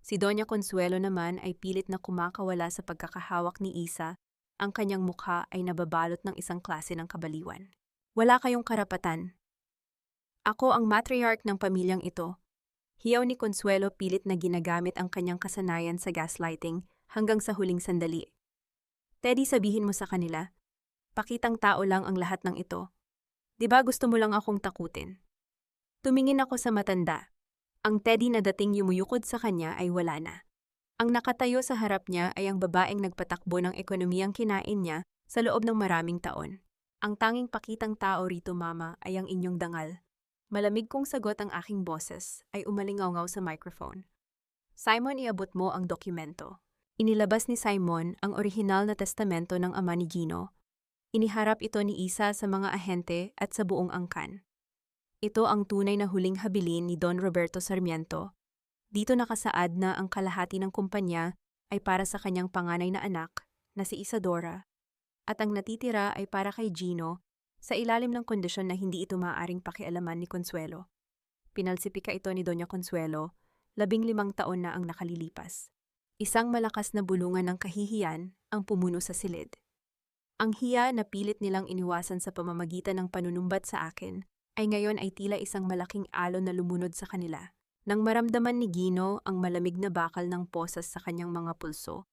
Si Doña Consuelo naman ay pilit na kumakawala sa pagkakahawak ni Isa. Ang kanyang mukha ay nababalot ng isang klase ng kabaliwan. Wala kayong karapatan. Ako ang matriarch ng pamilyang ito. Hiyaw ni Consuelo, pilit na ginagamit ang kanyang kasanayan sa gaslighting hanggang sa huling sandali. Teddy, sabihin mo sa kanila, pakitang tao lang ang lahat ng ito. Diba gusto mo lang akong takutin? Tumingin ako sa matanda. Ang Teddy na dating yumuyukod sa kanya ay wala na. Ang nakatayo sa harap niya ay ang babaeng nagpatakbo ng ekonomiyang kinain niya sa loob ng maraming taon. Ang tanging pakitang tao rito, Mama, ay ang inyong dangal. Malamig kong sagot ang aking boses ay umalingaw sa microphone. Simon, iabot mo ang dokumento. Inilabas ni Simon ang orihinal na testamento ng ama ni Gino. Iniharap ito ni Isa sa mga ahente at sa buong angkan. Ito ang tunay na huling habilin ni Don Roberto Sarmiento. Dito nakasaad na ang kalahati ng kumpanya ay para sa kanyang panganay na anak na si Isadora at ang natitira ay para kay Gino sa ilalim ng kondisyon na hindi ito maaaring pakialaman ni Consuelo. Pinalsipika ito ni Doña Consuelo, 15 taon na ang nakalilipas. Isang malakas na bulungan ng kahihiyan ang pumuno sa silid. Ang hiya na pilit nilang iniwasan sa pamamagitan ng panunumbat sa akin ay ngayon ay tila isang malaking alon na lumunod sa kanila. Nang maramdaman ni Gino ang malamig na bakal ng posas sa kanyang mga pulso,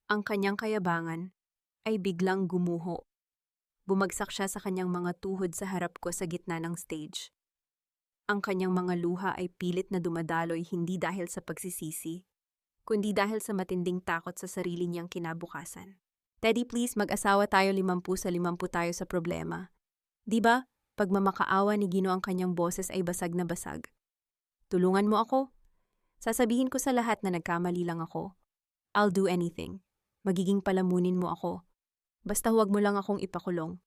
ang kanyang kayabangan ay biglang gumuho. Bumagsak siya sa kanyang mga tuhod sa harap ko sa gitna ng stage. Ang kanyang mga luha ay pilit na dumadaloy hindi dahil sa pagsisisi, kundi dahil sa matinding takot sa sarili niyang kinabukasan. Teddy, please, mag-asawa tayo 50-50 tayo sa problema. Di ba, pagmamakaawa ni Gino ang kanyang boses ay basag na basag. Tulungan mo ako. Sasabihin ko sa lahat na nagkamali lang ako. I'll do anything. Magiging palamunin mo ako. Basta huwag mo lang akong ipakulong.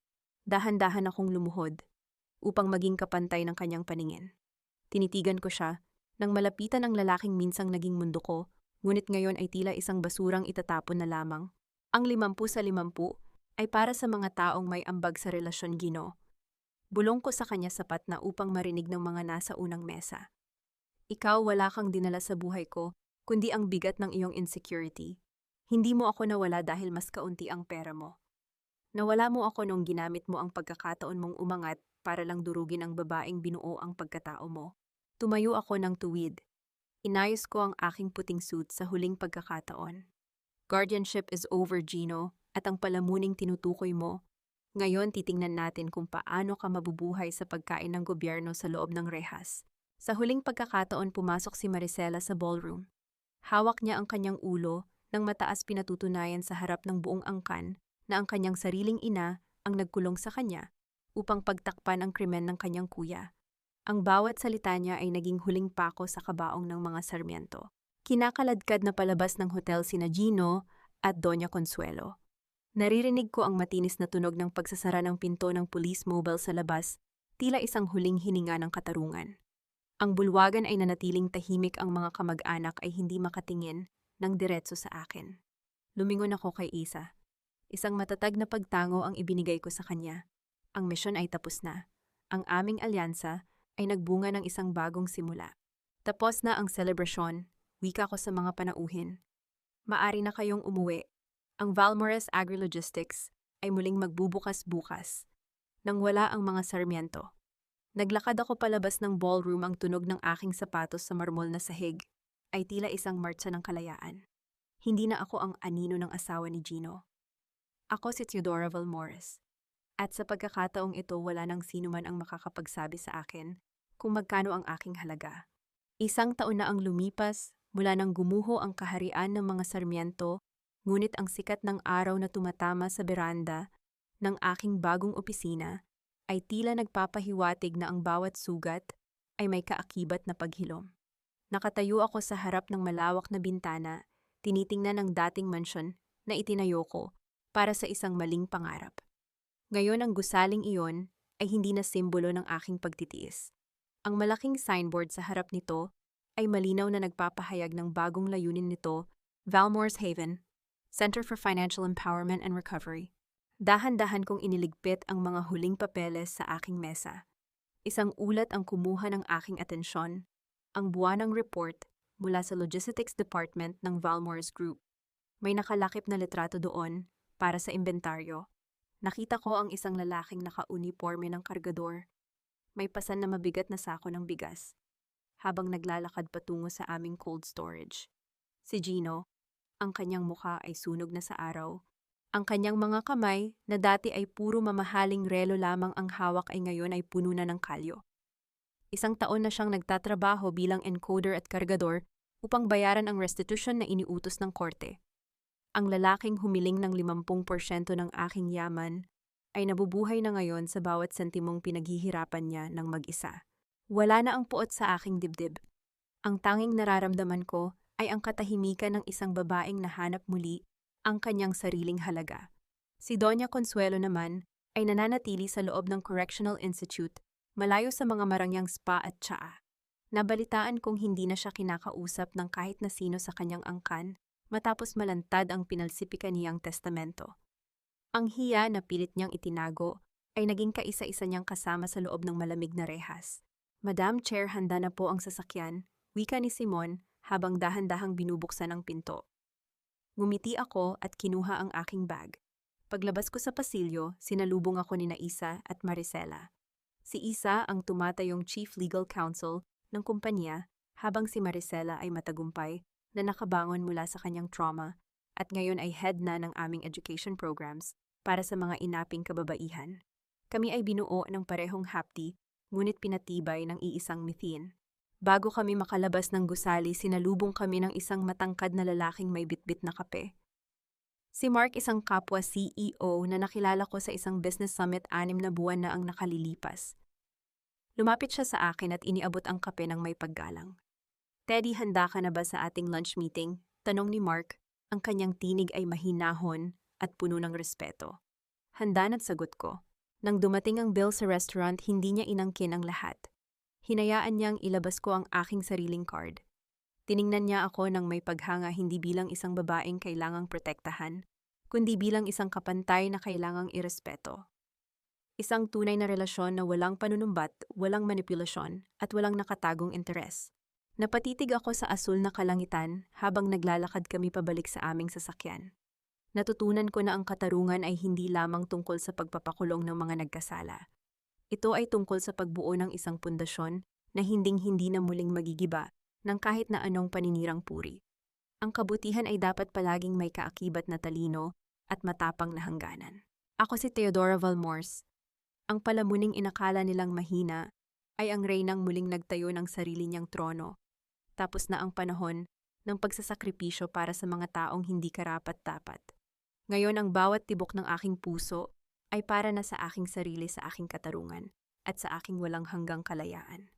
Dahan-dahan akong lumuhod upang maging kapantay ng kanyang paningin. Tinitigan ko siya nang malapitan ang lalaking minsang naging mundo ko, ngunit ngayon ay tila isang basurang itatapon na lamang. Ang 50-50 ay para sa mga taong may ambag sa relasyon, Gino. Bulong ko sa kanya sapat na upang marinig ng mga nasa unang mesa. Ikaw, wala kang dinala sa buhay ko, kundi ang bigat ng iyong insecurity. Hindi mo ako nawala dahil mas kaunti ang pera mo. Nawala mo ako nung ginamit mo ang pagkakataon mong umangat para lang durugin ang babaeng binuo ang pagkatao mo. Tumayo ako ng tuwid. Inayos ko ang aking puting suit sa huling pagkakataon. Guardianship is over, Gino, at ang palamuning tinutukoy mo. Ngayon titingnan natin kung paano ka mabubuhay sa pagkain ng gobyerno sa loob ng rehas. Sa huling pagkakataon pumasok si Maricela sa ballroom. Hawak niya ang kanyang ulo nang mataas pinatutunayan sa harap ng buong angkan na ang kanyang sariling ina ang nagkulong sa kanya upang pagtakpan ang krimen ng kanyang kuya. Ang bawat salita niya ay naging huling pako sa kabaong ng mga Sarmiento. Kinakaladkad na palabas ng hotel sina Gino at Doña Consuelo. Naririnig ko ang matinis na tunog ng pagsasara ng pinto ng police mobile sa labas, tila isang huling hininga ng katarungan. Ang bulwagan ay nanatiling tahimik, ang mga kamag-anak ay hindi makatingin ng diretso sa akin. Lumingon ako kay Isa. Isang matatag na pagtango ang ibinigay ko sa kanya. Ang misyon ay tapos na. Ang aming alyansa ay nagbunga ng isang bagong simula. Tapos na ang selebrasyon, wika ko sa mga panauhin. Maari na kayong umuwi. Ang Valmores Agri-Logistics ay muling magbubukas bukas, nang wala ang mga Sarmiento. Naglakad ako palabas ng ballroom, ang tunog ng aking sapatos sa marmol na sahig ay tila isang martsa ng kalayaan. Hindi na ako ang anino ng asawa ni Gino. Ako si Teodora Valmores. At sa pagkakataong ito, wala nang sino man ang makakapagsabi sa akin kung magkano ang aking halaga. 1 taon na ang lumipas mula nang gumuho ang kaharian ng mga Sarmiento, ngunit ang sikat ng araw na tumatama sa beranda ng aking bagong opisina ay tila nagpapahiwatig na ang bawat sugat ay may kaakibat na paghilom. Nakatayo ako sa harap ng malawak na bintana, tinitingnan ang dating mansyon na itinayo ko para sa isang maling pangarap. Ngayon ang gusaling iyon ay hindi na simbolo ng aking pagtitiis. Ang malaking signboard sa harap nito ay malinaw na nagpapahayag ng bagong layunin nito, Valmores Haven, Center for Financial Empowerment and Recovery. Dahan-dahan kong iniligpit ang mga huling papeles sa aking mesa. Isang ulat ang kumuha ng aking atensyon, ang buwanang report mula sa Logistics Department ng Valmores Group. May nakalakip na litrato doon para sa inventaryo. Nakita ko ang isang lalaking naka-uniforme ng kargador. May pasan na mabigat na sako ng bigas, habang naglalakad patungo sa aming cold storage. Si Gino, ang kanyang mukha ay sunog na sa araw. Ang kanyang mga kamay na dati ay puro mamahaling relo lamang ang hawak ay ngayon ay puno na ng kalyo. 1 taon na siyang nagtatrabaho bilang encoder at kargador upang bayaran ang restitution na iniutos ng korte. Ang lalaking humiling ng 50% ng aking yaman ay nabubuhay na ngayon sa bawat sentimong pinaghihirapan niya ng mag-isa. Wala na ang puot sa aking dibdib. Ang tanging nararamdaman ko ay ang katahimikan ng isang babaeng nahanap muli ang kanyang sariling halaga. Si Doña Consuelo naman ay nananatili sa loob ng Correctional Institute, malayo sa mga marangyang spa at tsaa. Nabalitaan kong hindi na siya kinakausap ng kahit na sino sa kanyang angkan matapos malantad ang pinalsipikan niyang testamento. Ang hiya na pilit niyang itinago ay naging kaisa-isa niyang kasama sa loob ng malamig na rehas. Madam Chair, handa na po ang sasakyan, wika ni Simon habang dahan-dahang binubuksan ang pinto. Ngumiti ako at kinuha ang aking bag. Paglabas ko sa pasilyo, sinalubong ako ni Isa at Maricela. Si Isa ang tumatayong Chief Legal Counsel ng kumpanya habang si Maricela ay matagumpay na nakabangon mula sa kanyang trauma at ngayon ay head na ng aming education programs para sa mga inaping kababaihan. Kami ay binuo ng parehong hapdi, ngunit pinatibay ng iisang mithin. Bago kami makalabas ng gusali, sinalubong kami ng isang matangkad na lalaking may bitbit na kape. Si Mark, isang kapwa CEO na nakilala ko sa isang business summit 6 na buwan na ang nakalilipas. Lumapit siya sa akin at iniabot ang kape ng may paggalang. "Teddy, handa ka na ba sa ating lunch meeting?" Tanong ni Mark. Ang kanyang tinig ay mahinahon at puno ng respeto. "Handa na't," sagot ko. Nang dumating ang bill sa restaurant, hindi niya inangkin ang lahat. Hinayaan niyang ilabas ko ang aking sariling card. Tiningnan niya ako ng may paghanga, hindi bilang isang babaeng kailangang protektahan, kundi bilang isang kapantay na kailangang irespeto. Isang tunay na relasyon na walang panunumbat, walang manipulasyon, at walang nakatagong interes. Napatitig ako sa asul na kalangitan habang naglalakad kami pabalik sa aming sasakyan. Natutunan ko na ang katarungan ay hindi lamang tungkol sa pagpapakulong ng mga nagkasala. Ito ay tungkol sa pagbuo ng isang pundasyon na hinding-hindi na muling magigiba ng kahit na anong paninirang puri. Ang kabutihan ay dapat palaging may kaakibat na talino at matapang na hangganan. Ako si Theodora Valmores. Ang palamuning inakala nilang mahina ay ang reynang muling nagtayo ng sarili niyang trono. Tapos na ang panahon ng pagsasakripisyo para sa mga taong hindi karapat-dapat. Ngayon ang bawat tibok ng aking puso ay para na sa aking sarili, sa aking katarungan, at sa aking walang hanggang kalayaan.